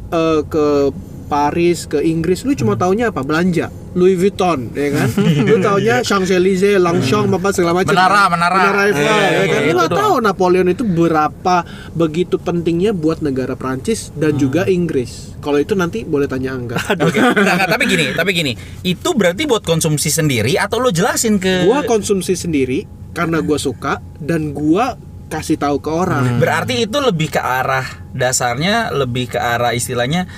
S2: ke Paris, ke Inggris, lu cuma taunya apa? Belanja Louis Vuitton, ya kan? Lu taunya Champs-Élysées, Longchamp, apa segala macam.
S1: Menara.
S2: Eiffel, ya kan? Lu
S1: Itu
S2: nggak
S1: doang.
S2: tahu Napoleon itu berapa begitu pentingnya buat negara Prancis dan juga Inggris. Kalau itu nanti boleh tanya Angga.
S1: Oke. Nggak, tapi gini. Itu berarti buat konsumsi sendiri atau lo jelasin ke
S2: Gua konsumsi sendiri karena gua suka dan gua kasih tahu ke orang.
S1: Berarti itu lebih ke arah dasarnya, lebih ke arah istilahnya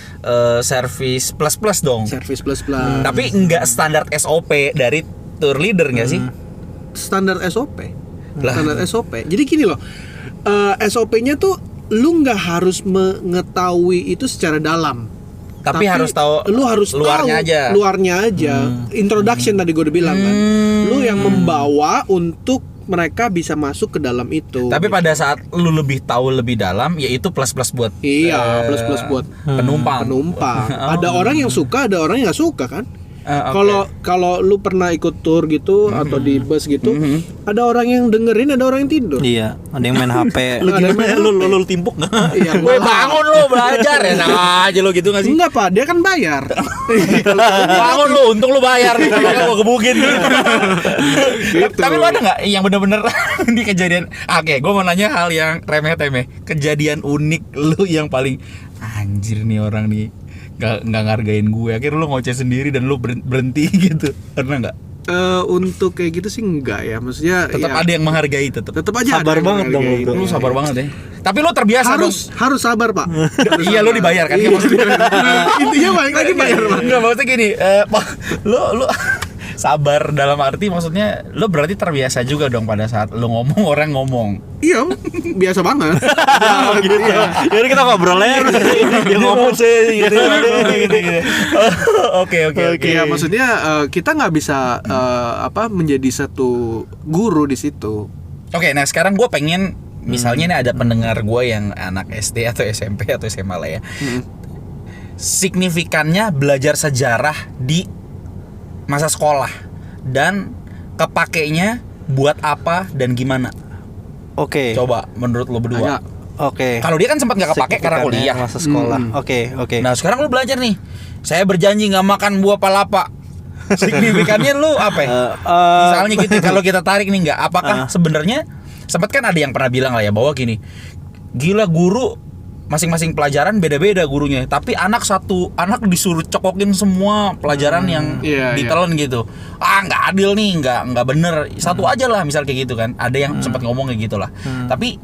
S1: service plus dong.
S2: Service plus.
S1: Tapi nggak standar SOP dari tour leader nggak sih?
S2: Standar SOP.
S1: Lah.
S2: Standar SOP. Jadi gini loh. SOP-nya tuh lu nggak harus mengetahui itu secara dalam.
S1: Tapi harus tahu
S2: lu harus
S1: luarnya
S2: tahu
S1: aja.
S2: luarnya aja. Introduction tadi gue udah bilang kan. Lu yang membawa untuk mereka bisa masuk ke dalam itu.
S1: Tapi pada saat lu lebih tahu lebih dalam, yaitu plus buat
S2: Iya, plus buat
S1: penumpang.
S2: Ada orang yang suka, ada orang yang nggak suka kan.
S1: Oke.
S2: Kalau lu pernah ikut tour gitu atau di bus gitu, ada orang yang dengerin, ada orang yang tidur.
S3: Iya, ada yang main HP.
S2: Lu gimana?
S1: Lu timpuk nggak?
S2: Iya,
S1: Woi bangun lu belajar ya, nah aja lu gitu nggak sih?
S2: Enggak Pak, dia kan bayar.
S1: Bangun lu, untung lu bayar nih kalau gua gebugin.
S2: Gitu.
S1: Tapi lu ada nggak yang bener-bener di kejadian? Oke, gua mau nanya hal yang remeh-temeh. Kejadian unik lu yang paling anjir nih orang nih nggak ngargain gue. Akhirnya lu ngoceh sendiri dan lu berhenti gitu. Pernah nggak?
S2: Untuk kayak gitu sih enggak ya, maksudnya
S1: Tetap
S2: ya,
S1: ada yang menghargai tetap.
S2: tetap aja
S3: Sabar
S2: ada yang
S3: banget dong,
S2: menghargai.
S3: bro.
S1: Lu sabar banget ya. Tapi lu terbiasa
S2: Harus sabar Pak.
S1: Iya, lu dibayar kan?
S2: Iya.
S1: Maksudnya.
S2: Intinya balik lagi bayar Pak.
S1: Enggak, maksudnya gini, lu sabar dalam arti maksudnya lu berarti terbiasa juga dong pada saat lu ngomong orang ngomong.
S2: Iya, biasa banget. Iya.
S3: Jadi kita ngobrol aja. Dia ngomong
S1: gitu. Oke.
S2: Ya maksudnya kita nggak bisa menjadi satu guru di situ.
S1: Oke, nah sekarang gue pengen misalnya nih ada pendengar gue yang anak SD atau SMP atau SMA lah ya. Signifikannya belajar sejarah di masa sekolah dan kepakainya buat apa dan gimana?
S3: Oke.
S1: Coba menurut lo berdua.
S2: Ayo.
S3: Oke.
S1: Kalau dia kan sempat nggak kepake karena kuliah.
S3: Masa sekolah. Oke.
S1: Nah sekarang lu belajar nih. Saya berjanji nggak makan buah palapa. Signifikannya lu apa ya? Misalnya gitu kalau kita tarik nih nggak. Apakah sebenarnya sempat kan ada yang pernah bilang lah ya bahwa gini, gila guru masing-masing pelajaran beda-beda gurunya, tapi anak disuruh cokokin semua pelajaran yang ditelan gitu. Nggak adil nih, nggak bener. Satu aja lah misal kayak gitu kan. Ada yang sempat ngomong kayak gitulah. Tapi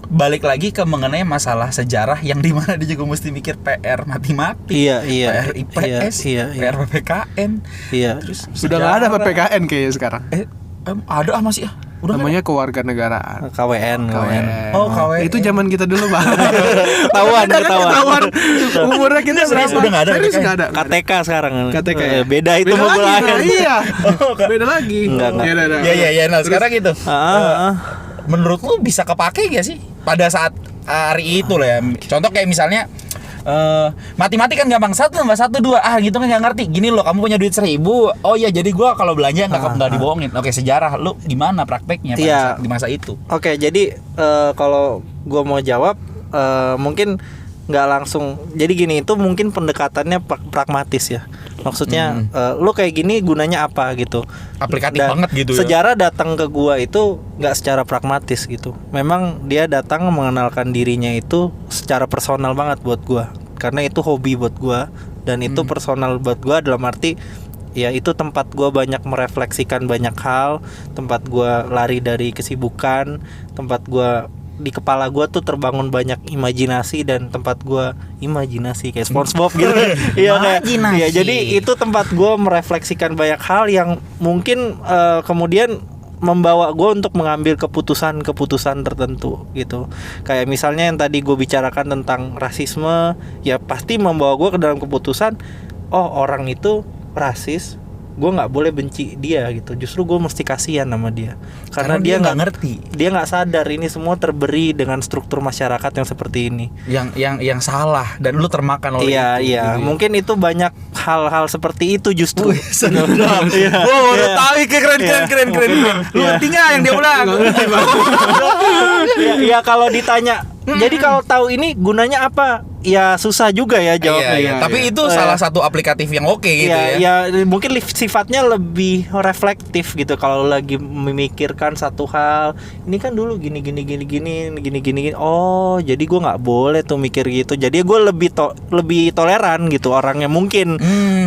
S1: balik lagi ke mengenai masalah sejarah yang dimana dia juga mesti mikir PR matematik, PR IPS, PR PPKN.
S3: Terus
S2: sudah nggak ada PPKN kayaknya sekarang.
S1: Ada masih ya. Udah
S2: namanya kewarganegaraan.
S3: KWN.
S1: Oh, KWN.
S2: Itu zaman kita dulu, Bang.
S3: Ketahuan.
S2: Umurnya kita
S1: serius
S2: berapa?
S1: Udah enggak ada.
S2: Serius enggak ada.
S3: KTK sekarang.
S2: KTK ya?
S3: Beda itu
S2: beda lagi,
S3: mulai.
S2: Iya. Beda lagi.
S3: Enggak.
S1: Iya. Nah, sekarang gitu. Menurut lu bisa kepake gak sih pada saat hari itu lah ya? Contoh kayak misalnya matematik kan gampang, 1 tambah 1 2, gitu kan nggak ngerti. Gini loh, kamu punya duit 1.000, oh iya jadi gua kalau belanja nggak dibohongin. Oke, sejarah lu gimana prakteknya di masa itu?
S3: Oke, jadi kalau gua mau jawab mungkin nggak langsung. Jadi gini, itu mungkin pendekatannya pragmatis ya. Maksudnya lu kayak gini gunanya apa gitu?
S1: Aplikatif banget gitu ya.
S3: Sejarah datang ke gua itu nggak secara pragmatis gitu. Memang dia datang mengenalkan dirinya itu secara personal banget buat gua. Karena itu hobi buat gua dan itu personal buat gua dalam arti ya itu tempat gua banyak merefleksikan banyak hal, tempat gua lari dari kesibukan, tempat gua di kepala gue tuh terbangun banyak imajinasi dan tempat gue imajinasi kayak SpongeBob gitu. Iya kayak. Iya, jadi itu tempat gue merefleksikan banyak hal yang mungkin kemudian membawa gue untuk mengambil keputusan tertentu gitu. Kayak misalnya yang tadi gue bicarakan tentang rasisme, ya pasti membawa gue ke dalam keputusan, oh orang itu rasis, gue nggak boleh benci dia gitu. Justru gue mesti kasihan sama dia karena dia nggak
S1: ngerti,
S3: dia nggak sadar ini semua terberi dengan struktur masyarakat yang seperti ini,
S1: yang salah dan lu termakan oleh itu.
S3: Iya, mungkin itu banyak hal-hal seperti itu justru.
S1: Sedap. Udah tahu keren. Lu ngerti nggak yang dia ulang?
S3: Ya kalau ditanya, jadi kalau tahu ini gunanya apa? Ya susah juga ya jawabnya.
S1: Iya. Tapi itu salah satu aplikatif yang oke gitu ya.
S3: Ya mungkin sifatnya lebih reflektif gitu. Kalau lagi memikirkan satu hal, ini kan dulu gini. Oh, jadi gue nggak boleh tuh mikir gitu. Jadi gue lebih toleran gitu orangnya mungkin.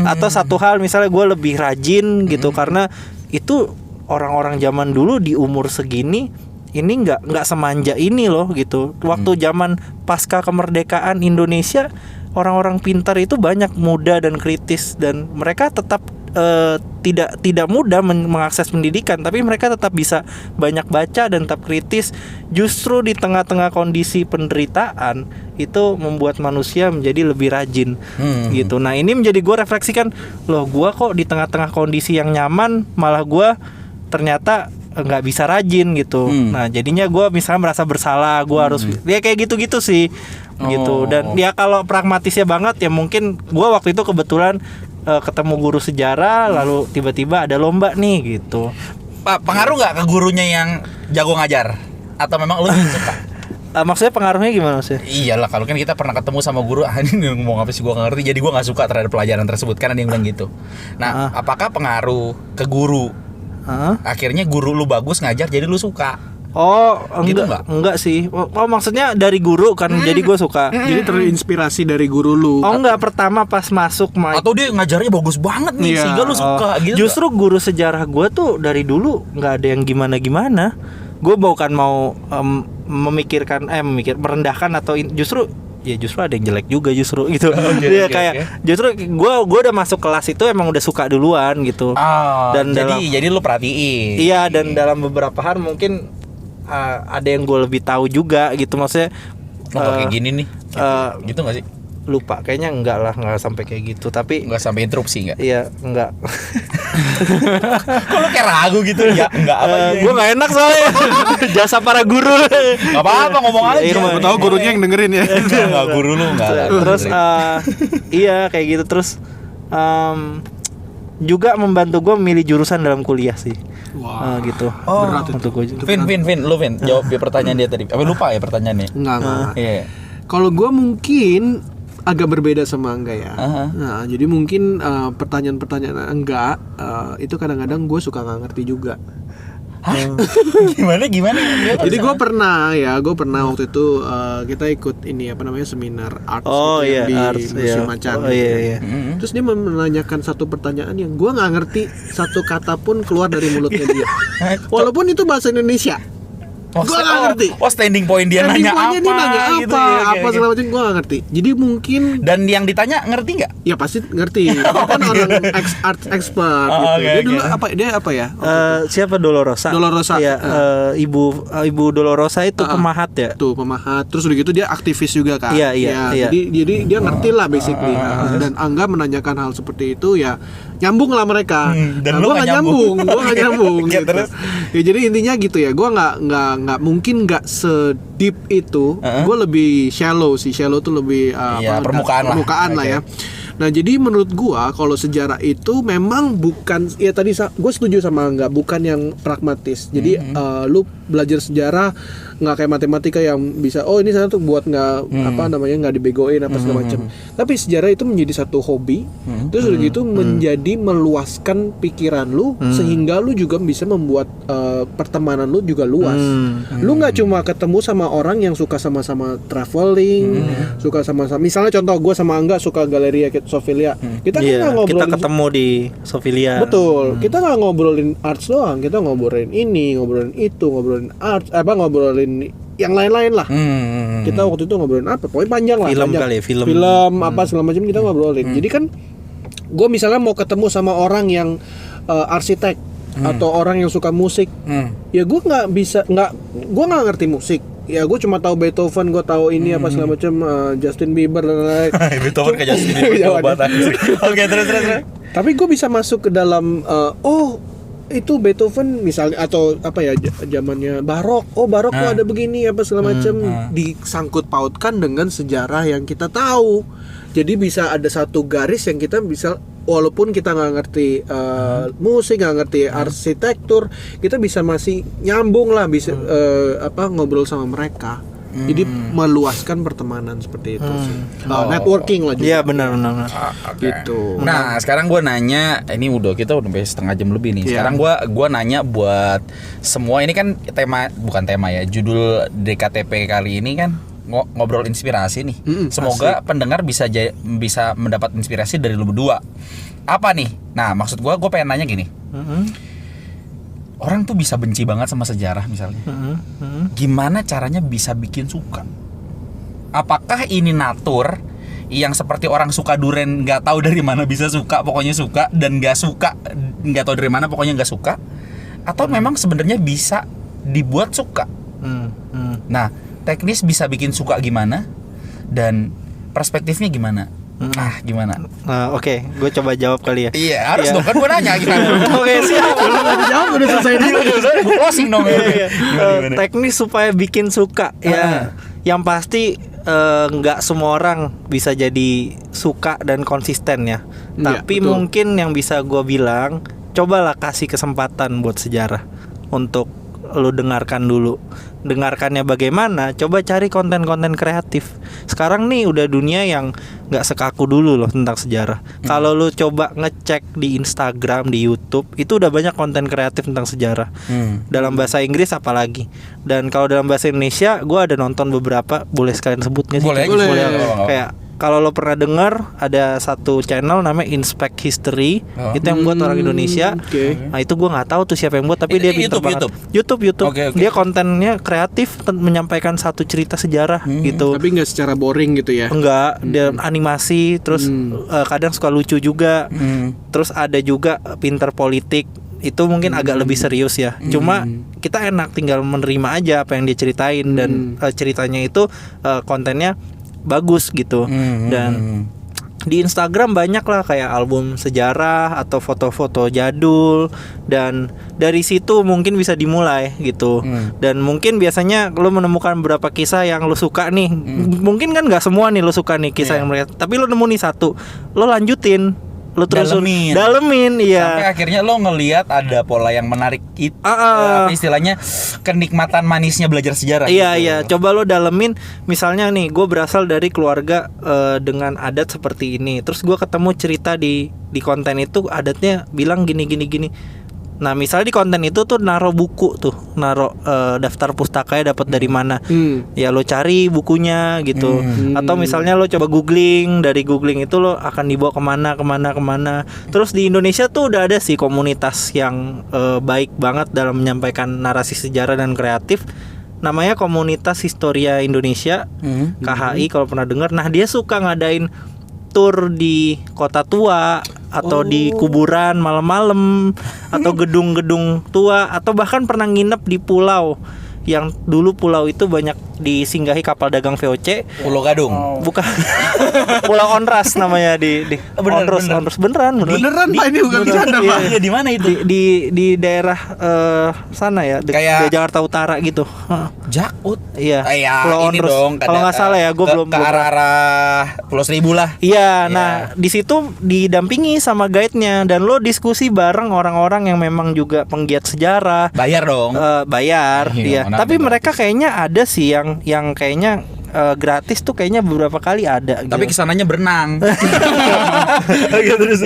S3: Atau satu hal misalnya gue lebih rajin gitu karena itu orang-orang zaman dulu di umur segini ini nggak semanja ini loh gitu. Waktu zaman pasca kemerdekaan Indonesia, orang-orang pintar itu banyak, muda dan kritis, dan mereka tetap tidak mudah mengakses pendidikan, tapi mereka tetap bisa banyak baca dan tetap kritis. Justru di tengah-tengah kondisi penderitaan itu membuat manusia menjadi lebih rajin gitu. Nah ini menjadi gue refleksikan, loh gue kok di tengah-tengah kondisi yang nyaman malah gue ternyata nggak bisa rajin gitu. Nah jadinya gue misalnya merasa bersalah, gue harus ya kayak gitu sih gitu. Dan ya kalau pragmatisnya banget ya mungkin gue waktu itu kebetulan ketemu guru sejarah, lalu tiba-tiba ada lomba nih gitu.
S1: Pak, pengaruh nggak ke gurunya yang jago ngajar? Atau memang lu suka?
S3: Maksudnya pengaruhnya gimana sih?
S1: Iyalah, kalau kan kita pernah ketemu sama guru, ini ngomong apa sih gue nggak ngerti, jadi gue nggak suka terhadap pelajaran tersebut, kan ada yang bilang gitu. Nah, apakah pengaruh ke guru? Akhirnya guru lu bagus ngajar, jadi lu suka?
S3: Oh
S1: gitu
S3: enggak sih. Oh maksudnya dari guru kan jadi gue suka.
S2: Jadi terinspirasi dari guru lu.
S3: Oh enggak, pertama pas masuk
S1: atau dia ngajarnya bagus banget nih sehingga lu suka gitu.
S3: Justru guru sejarah gue tuh dari dulu nggak ada yang gimana-gimana. Gue bukan mau memikirkan merendahkan atau justru ada yang jelek juga justru gitu. Justru gue udah masuk kelas itu emang udah suka duluan gitu.
S1: Dan jadi lu perhatiin.
S3: Iya, dan dalam beberapa hal mungkin ada yang gue lebih tahu juga gitu, maksudnya
S1: kayak gini nih gitu nggak sih?
S3: Lupa, kayaknya nggak sampai kayak gitu, tapi
S1: nggak sampai interupsi nggak?
S3: Iya nggak.
S1: Kok lu kayak ragu gitu ya? Nggak apa?
S3: Gue nggak enak soalnya jasa para guru.
S1: Nggak apa-apa, ngomong aja.
S2: Gue tahu gurunya yang dengerin ya.
S1: Nggak, guru lu nggak.
S3: Terus iya kayak gitu. Terus juga membantu gue memilih jurusan dalam kuliah sih.
S2: Wah,
S3: gitu.
S2: Berat
S3: untuk gue.
S1: Vin, jawab ya pertanyaan dia tadi. Apa lupa ya pertanyaannya?
S2: Enggak.
S1: Iya.
S2: Kalau gue mungkin agak berbeda sama Angga ya. Nah, jadi mungkin pertanyaan-pertanyaan Angga itu kadang-kadang gue suka nggak ngerti juga.
S1: Gimana?
S2: Jadi gue pernah waktu itu kita ikut ini apa namanya seminar art di Museum Macan. Terus dia menanyakan satu pertanyaan yang gue nggak ngerti satu kata pun keluar dari mulutnya dia. Walaupun itu bahasa Indonesia. Gue nggak ngerti.
S1: Standing point dia nanya apa?
S2: Dia nanya
S1: gitu
S2: apa segala macam gue nggak ngerti. Jadi mungkin.
S1: Dan yang ditanya ngerti nggak?
S2: Ya pasti ngerti. Dia kan orang art expert. Gitu. Dia apa ya?
S3: Siapa Dolorosa?
S2: Ya,
S3: Ibu Dolorosa itu pemahat ya.
S2: Tuh pemahat. Terus udah gitu dia aktivis juga kan.
S3: Iya.
S2: Jadi dia ngerti lah basically. Dan Angga menanyakan hal seperti itu ya nyambung lah mereka.
S1: Dan
S2: gue nggak nyambung.
S1: Ya,
S2: gitu. Ya jadi intinya gitu ya. Gue nggak mungkin nggak sedeep itu. Gue lebih shallow sih. Shallow tuh lebih permukaan lah ya. Nah jadi menurut gua kalau sejarah itu memang bukan ya tadi gue setuju sama Angga, bukan yang pragmatis. Jadi lu belajar sejarah nggak kayak matematika yang bisa ini sana tuh buat nggak dibegoin apa segala macam. Tapi sejarah itu menjadi satu hobi, terus udah gitu menjadi meluaskan pikiran lu sehingga lu juga bisa membuat pertemanan lu juga luas. Lu nggak cuma ketemu sama orang yang suka sama-sama traveling, suka sama-sama. Misalnya contoh gue sama Angga suka Galleria Sofilia. Kita kan nggak ngobrolin.
S3: Kita ketemu di Sofilia.
S2: Betul. Kita nggak ngobrolin arts doang. Kita ngobrolin ini, ngobrolin itu, ngobrolin arts, ngobrolin yang lain-lain lah. Kita waktu itu ngobrolin apa? Pokoknya panjang lah. Film apa segala macam kita ngobrolin. Jadi kan gue misalnya mau ketemu sama orang yang arsitek atau orang yang suka musik, ya gue gue nggak ngerti musik. Ya gue cuma tahu Beethoven, gue tahu ini apa segala macam, Justin Bieber dan lain-lain.
S1: Beethoven ke Justin Bieber. Oke, terus.
S2: Tapi gue bisa masuk ke dalam itu Beethoven misalnya atau apa ya zamannya barok. Barok kok ada begini apa segala macam, disangkut pautkan dengan sejarah yang kita tahu. Jadi bisa ada satu garis yang kita bisa, walaupun kita nggak ngerti musik, nggak ngerti arsitektur, kita bisa masih nyambung lah, bisa ngobrol sama mereka. Jadi meluaskan pertemanan seperti itu sih. Networking lah juga.
S3: Iya benar.
S2: Gitu.
S1: Nah sekarang gue nanya, ini kita udah sampai setengah jam lebih nih. Sekarang gue nanya buat semua, ini kan bukan tema ya, judul DKTP kali ini kan ngobrol inspirasi nih. Semoga pendengar bisa mendapat inspirasi dari lu berdua. Apa nih? Nah maksud gue pengen nanya gini. Orang tuh bisa benci banget sama sejarah misalnya. Gimana caranya bisa bikin suka? Apakah ini natur yang seperti orang suka duren, nggak tahu dari mana bisa suka, pokoknya suka, dan nggak suka nggak tahu dari mana pokoknya nggak suka? Atau memang sebenarnya bisa dibuat suka? Nah, teknis bisa bikin suka gimana? Dan perspektifnya gimana? Gimana?
S3: Oke, gue coba jawab kali ya.
S1: Iya, harus dong, kan gue nanya gimana.
S3: Oke, siap.
S2: Kalau nggak dijawab udah selesai dulu.
S1: Closing dong. Gimana?
S3: Teknis supaya bikin suka ya. Yang pasti nggak semua orang bisa jadi suka dan konsisten ya. Tapi betul. Mungkin yang bisa gue bilang, cobalah kasih kesempatan buat sejarah untuk lu dengarkan dulu. Dengarkannya bagaimana? Coba cari konten-konten kreatif. Sekarang nih udah dunia yang nggak sekaku dulu loh tentang sejarah. Kalau lu coba ngecek di Instagram, di YouTube, itu udah banyak konten kreatif tentang sejarah. Dalam bahasa Inggris apalagi. Dan kalau dalam bahasa Indonesia, gue ada nonton beberapa. Boleh sekalian sebut nggak sih? Boleh. Kayak kalau lo pernah dengar ada satu channel namanya Inspect History, itu yang buat orang Indonesia. Nah itu gue nggak tahu tuh siapa yang buat, tapi dia pintar banget. YouTube. Okay. Dia kontennya kreatif, menyampaikan satu cerita sejarah gitu.
S2: Tapi nggak secara boring gitu ya?
S3: Enggak, dia animasi, terus kadang suka lucu juga. Terus ada juga pintar politik. Itu mungkin agak lebih serius ya. Cuma kita enak tinggal menerima aja apa yang dia ceritain, dan ceritanya itu kontennya bagus gitu. Dan di Instagram banyak lah kayak album sejarah atau foto-foto jadul, dan dari situ mungkin bisa dimulai gitu. Dan mungkin biasanya lo menemukan beberapa kisah yang lo suka nih. Mungkin kan nggak semua nih lo suka nih kisah yang mereka, tapi lo nemu nih satu, lo lanjutin, lo terus dalemin iya.
S1: Sampai akhirnya lo ngelihat ada pola yang menarik itu. Istilahnya kenikmatan manisnya belajar sejarah.
S3: Iya gitu. Iya, coba lo dalemin. Misalnya nih, gue berasal dari keluarga dengan adat seperti ini. Terus gue ketemu cerita di konten itu, adatnya bilang gini. Nah, misalnya di konten itu tuh naro buku tuh, naro daftar pustakanya dapat dari mana. Ya lo cari bukunya gitu. Atau misalnya lo coba googling, dari googling itu lo akan dibawa kemana. Terus di Indonesia tuh udah ada sih komunitas yang baik banget dalam menyampaikan narasi sejarah dan kreatif. Namanya Komunitas Historia Indonesia, KHI kalau pernah dengar. Nah, dia suka ngadain tur di kota tua atau di kuburan malam-malam atau gedung-gedung tua, atau bahkan pernah nginep di pulau yang dulu pulau itu banyak disinggahi kapal dagang VOC.
S1: Pulau Gadung.
S3: Bukan. Pulau Onras namanya di Onras beneran
S2: Pak, ini bukan bercanda Pak.
S1: Iya, di mana itu?
S3: Di daerah sana ya,
S1: Kayak
S3: di Jakarta Utara gitu.
S1: Jakut.
S3: Iya.
S1: Pulau ini dong.
S3: Kalau nggak salah ya, gue belum
S1: ke arah Pulau Seribu lah.
S3: Iya, nah di situ didampingi sama guide-nya dan lo diskusi bareng orang-orang yang memang juga penggiat sejarah.
S1: Bayar dong.
S3: Bayar, iya. Tapi
S1: gratis.
S3: mereka kayaknya ada sih yang kayaknya gratis tuh kayaknya beberapa kali ada.
S1: Tapi
S3: gitu.
S1: kesananya berenang.
S2: Terus.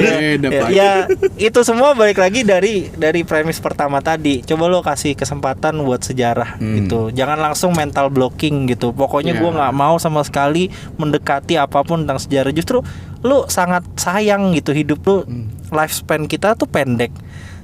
S3: Ya itu semua balik lagi dari premis pertama tadi. Coba lo kasih kesempatan buat sejarah gitu. Jangan langsung mental blocking gitu. Pokoknya gue nggak mau sama sekali mendekati apapun tentang sejarah. Justru lo sangat sayang gitu hidup lo. Lifespan kita tuh pendek.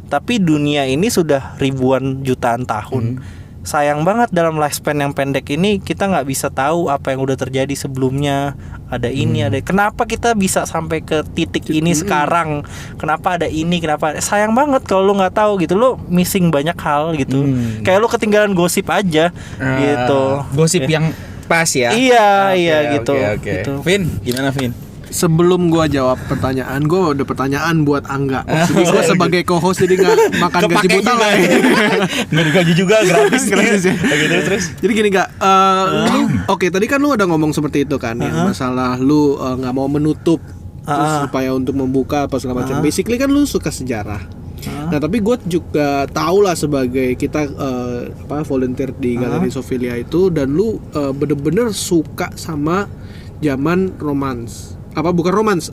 S3: Tapi dunia ini sudah ribuan jutaan tahun. Sayang banget dalam lifespan yang pendek ini kita nggak bisa tahu apa yang udah terjadi sebelumnya. Ada ini, ada. Kenapa kita bisa sampai ke titik ini sekarang? Kenapa ada ini? Kenapa? Sayang banget kalau lo nggak tahu gitu. Lo missing banyak hal gitu. Kayak lo ketinggalan gosip aja gitu.
S1: Gosip yang pas ya.
S3: Iya, gitu.
S1: Oke.
S3: Gitu.
S1: Vin, gimana Vin?
S2: Sebelum gua jawab pertanyaan, gua ada pertanyaan buat Angga. Jadi gua sebagai co-host jadi nggak makan gaji buta lah.
S1: Nggak digaji juga, gratis.
S2: Gratis ya.
S1: Oke, terus.
S2: Jadi gini Kak, oke tadi kan lu udah ngomong seperti itu kan, yang masalah lu nggak mau menutup terus supaya untuk membuka apa segala macam. Basically kan lu suka sejarah. Nah tapi gue juga tahu lah sebagai kita volunteer di Galeri Sofilia itu, dan lu bener-bener suka sama zaman romans. Apa bukan romans?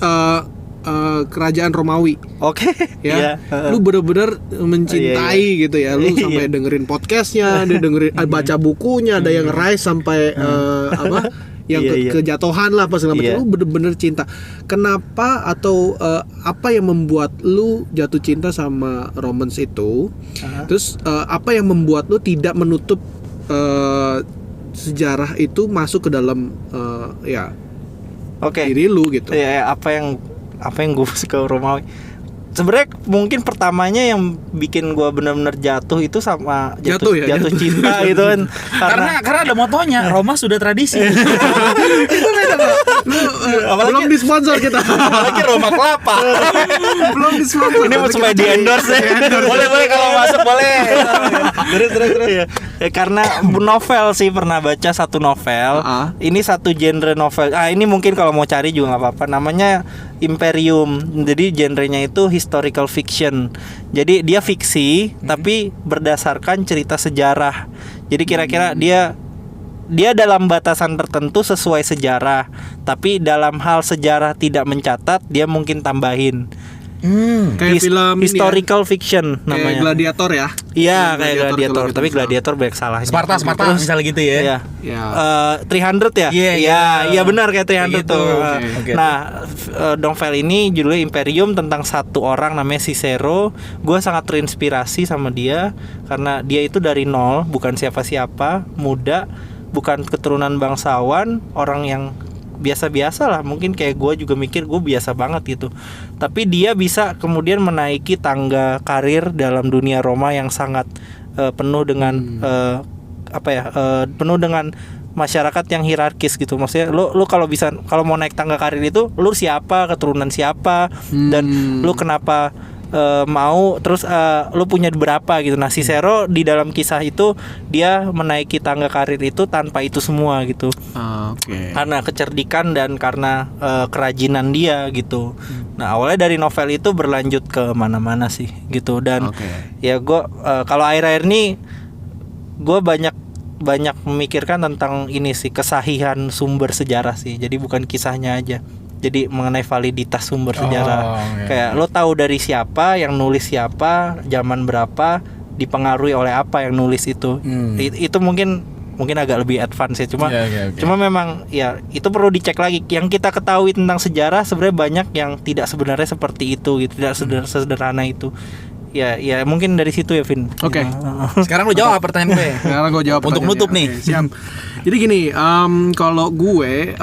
S2: Kerajaan Romawi.
S3: Oke.
S2: Ya, lu bener-bener mencintai gitu ya. Lu sampai dengerin podcastnya, dia dengerin, baca bukunya, ada yang rise sampai kejatuhan lah apa segala macam. Lu bener-bener cinta. Kenapa atau apa yang membuat lu jatuh cinta sama romance itu? Terus apa yang membuat lu tidak menutup sejarah itu masuk ke dalam diri lu gitu?
S3: Ya, apa yang gue suka Romawi. Sebenarnya mungkin pertamanya yang bikin gue benar-benar jatuh itu sama jatuh cinta gitu kan.
S1: Karena ada motonya Roma sudah tradisi.
S2: Itu beda Bro. Belum disponsor kita.
S1: Apalagi Roma kelapa.
S2: Belum disponsor.
S3: Ini mau supaya di endorse ya. Boleh kalau masuk boleh. Terus. Ya, karena novel sih, pernah baca satu novel. Ini satu genre novel. Ini mungkin kalau mau cari juga nggak apa-apa. Namanya Imperium. Jadi genrenya itu historical fiction. Jadi dia fiksi tapi berdasarkan cerita sejarah. Jadi kira-kira dia dalam batasan tertentu sesuai sejarah, tapi dalam hal sejarah tidak mencatat, dia mungkin tambahin.
S2: Kayak film
S3: historical fiction namanya.
S2: Kayak Gladiator ya.
S3: Iya, kayak Gladiator, tapi Gladiator banyak salahnya.
S1: Sparta misalnya gitu ya.
S3: Iya. 300 ya? Iya benar kayak 300 tuh.
S1: Okay.
S3: Nah, novel ini judulnya Imperium, tentang satu orang namanya Cicero. Gue sangat terinspirasi sama dia karena dia itu dari nol, bukan siapa-siapa, muda, bukan keturunan bangsawan, orang yang biasa-biasa lah, mungkin kayak gue juga mikir gue biasa banget gitu, tapi dia bisa kemudian menaiki tangga karir dalam dunia Roma yang sangat penuh dengan penuh dengan masyarakat yang hierarkis gitu. Maksudnya lu kalau mau naik tangga karir itu lu siapa, keturunan siapa, dan lu kenapa mau, terus lu punya berapa gitu. Nah, Cicero di dalam kisah itu dia menaiki tangga karir itu tanpa itu semua gitu. Karena kecerdikan dan karena kerajinan dia gitu. Nah, awalnya dari novel itu berlanjut ke mana-mana sih gitu. Dan ya gue kalau akhir-akhir ini gue banyak memikirkan tentang ini sih, kesahihan sumber sejarah sih. Jadi bukan kisahnya aja. Jadi mengenai validitas sumber sejarah.
S1: iya.
S3: Kayak lo tahu dari siapa, yang nulis siapa, zaman berapa, dipengaruhi oleh apa yang nulis itu. Itu mungkin agak lebih advance ya. Cuma memang ya itu perlu dicek lagi. Yang kita ketahui tentang sejarah sebenarnya banyak yang tidak sebenarnya seperti itu gitu, tidak sederhana itu. Ya mungkin dari situ ya, Vin.
S2: Oke.
S1: Sekarang lu jawab pertanyaan gue.
S2: Sekarang gue jawab
S1: Untuk
S2: pertanyaannya.
S1: nutup nih.
S2: Oke, siap. Jadi gini, kalau gue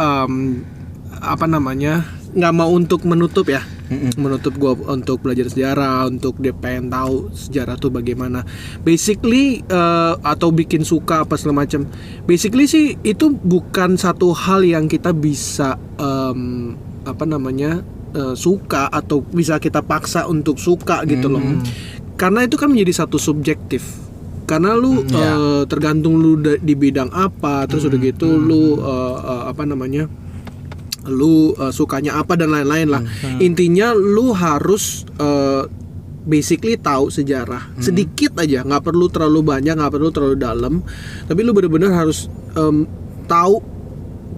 S2: nggak mau untuk menutup ya, menutup gue untuk belajar sejarah, untuk dia pengen tahu sejarah tuh bagaimana. Basically atau bikin suka apa segala macam. Basically sih itu bukan satu hal yang kita bisa suka atau bisa kita paksa untuk suka gitu loh. Karena itu kan menjadi satu subjektif. Karena lu tergantung lu di bidang apa, terus udah gitu lu lu sukanya apa dan lain-lain lah. Intinya lu harus basically tahu sejarah sedikit aja, nggak perlu terlalu banyak, nggak perlu terlalu dalam, tapi lu benar-benar harus tahu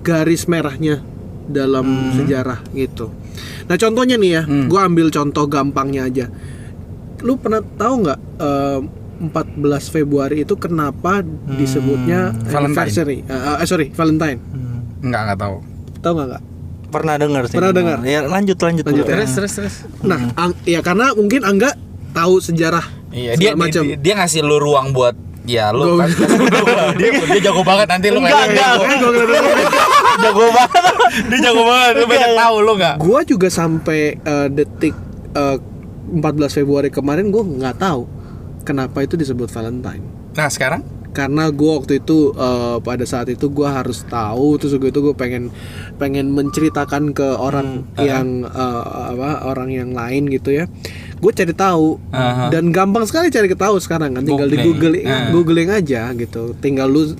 S2: garis merahnya dalam sejarah gitu. Nah contohnya nih ya, gue ambil contoh gampangnya aja. Lu pernah tahu nggak 14 Februari itu kenapa disebutnya anniversary? Valentine.
S1: Enggak tahu.
S2: Tahu nggak?
S3: Pernah dengar sih.
S2: Pernah dengar.
S3: Ya lanjut
S2: ya.
S1: Terus.
S2: Nah, ya karena mungkin Angga tahu sejarah.
S1: Iya,
S2: segala
S1: dia ngasih lu ruang buat lu kan dia jago banget nanti lu kayak jago banget. Dia jago banget. Lu banyak tahu lu enggak?
S2: Gua juga sampai detik 14 Februari kemarin gua nggak tahu kenapa itu disebut Valentine.
S1: Nah, sekarang
S2: karena gue waktu itu pada saat itu gue harus tahu, terus gue pengen menceritakan ke orang yang orang yang lain gitu ya. Gue cari tahu dan gampang sekali cari tahu sekarang kan, tinggal di googling aja gitu, tinggal lu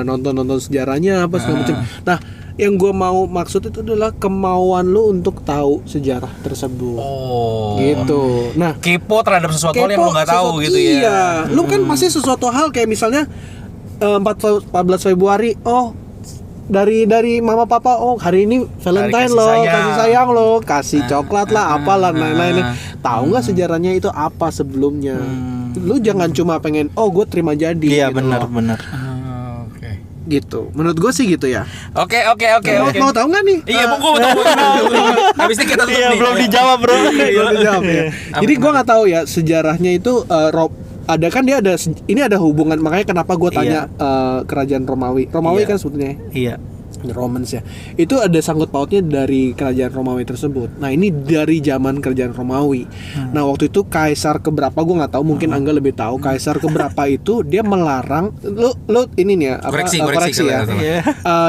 S2: nonton sejarahnya apa segala macam. Nah yang gue mau maksud itu adalah kemauan lu untuk tahu sejarah tersebut. Gitu. Nah,
S1: kepo terhadap sesuatu hal yang lu nggak tahu gitu ya.
S2: Iya, lu kan pasti sesuatu hal kayak misalnya 14 Februari, dari mama papa, hari ini Valentine lo, kasih sayang lo, kasih coklat lah, apalah lain-lain. Tahu nggak sejarahnya itu apa sebelumnya? Lu jangan cuma pengen, gue terima jadi.
S3: Iya
S2: gitu
S3: benar.
S2: Gitu. Menurut gue sih gitu ya.
S1: Oke.
S2: Mau tahu nggak nih?
S1: Iya, gue mau tahu. Habis ini kita tutup nih.
S3: Belum dijawab, Bro.
S2: Belum dijawab ya. Jadi gue nggak tahu ya sejarahnya itu ada kan ini ada hubungan, makanya kenapa gue tanya kerajaan Romawi kan sebetulnya.
S3: Iya.
S2: Romans ya. Itu ada sangkut pautnya dari kerajaan Romawi tersebut. Nah, ini dari zaman kerajaan Romawi. Nah, waktu itu kaisar keberapa gue nggak tahu, mungkin Angga lebih tahu. Kaisar keberapa itu dia melarang lu ini nih ya, koreksi ya.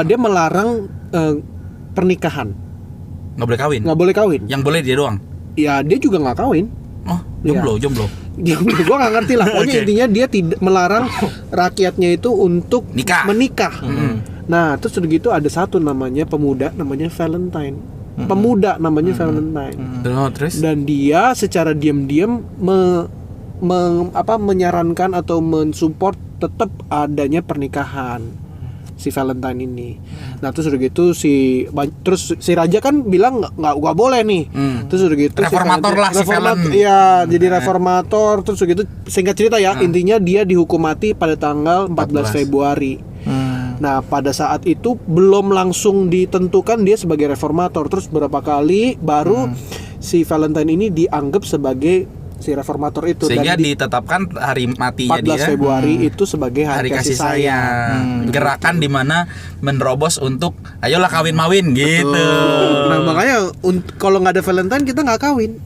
S2: Dia melarang pernikahan.
S1: Nggak boleh kawin. Yang boleh dia doang.
S2: Ya, dia juga nggak kawin.
S1: Jomblo.
S2: Gue nggak ngerti lah. Pokoknya intinya dia tidak melarang rakyatnya itu untuk menikah. Nah, terus udah gitu ada satu namanya pemuda, namanya Valentine. Valentine.
S1: Terus?
S2: Dan dia secara diam-diam menyarankan atau mensupport tetap adanya pernikahan si Valentine ini. Nah, terus udah gitu si raja kan bilang nggak boleh nih. Terus udah gitu
S1: reformator si Valentine.
S2: Iya, jadi reformator. Terus udah gitu singkat cerita ya, intinya dia dihukum mati pada tanggal 14 Februari. Nah, pada saat itu belum langsung ditentukan dia sebagai reformator. Terus berapa kali baru si Valentine ini dianggap sebagai si reformator itu.
S1: Sehingga ditetapkan hari matinya
S2: 14 Februari itu sebagai hari kasih sayang.
S1: Gerakan di mana menerobos untuk ayolah kawin-mawin gitu.
S2: Nah, makanya kalau nggak ada Valentine kita nggak kawin.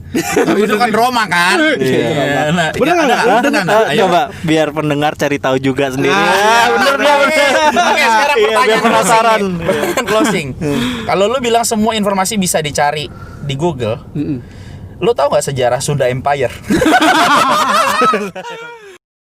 S1: Itu kan Roma kan.
S2: Nah, bener nggak?
S3: Coba biar pendengar cari tahu juga sendiri.
S1: Bener. Oke, sekarang pertanyaan
S3: penasaran.
S1: Closing. Kalau lu bilang semua informasi bisa dicari di Google, lu tahu nggak sejarah Sunda Empire?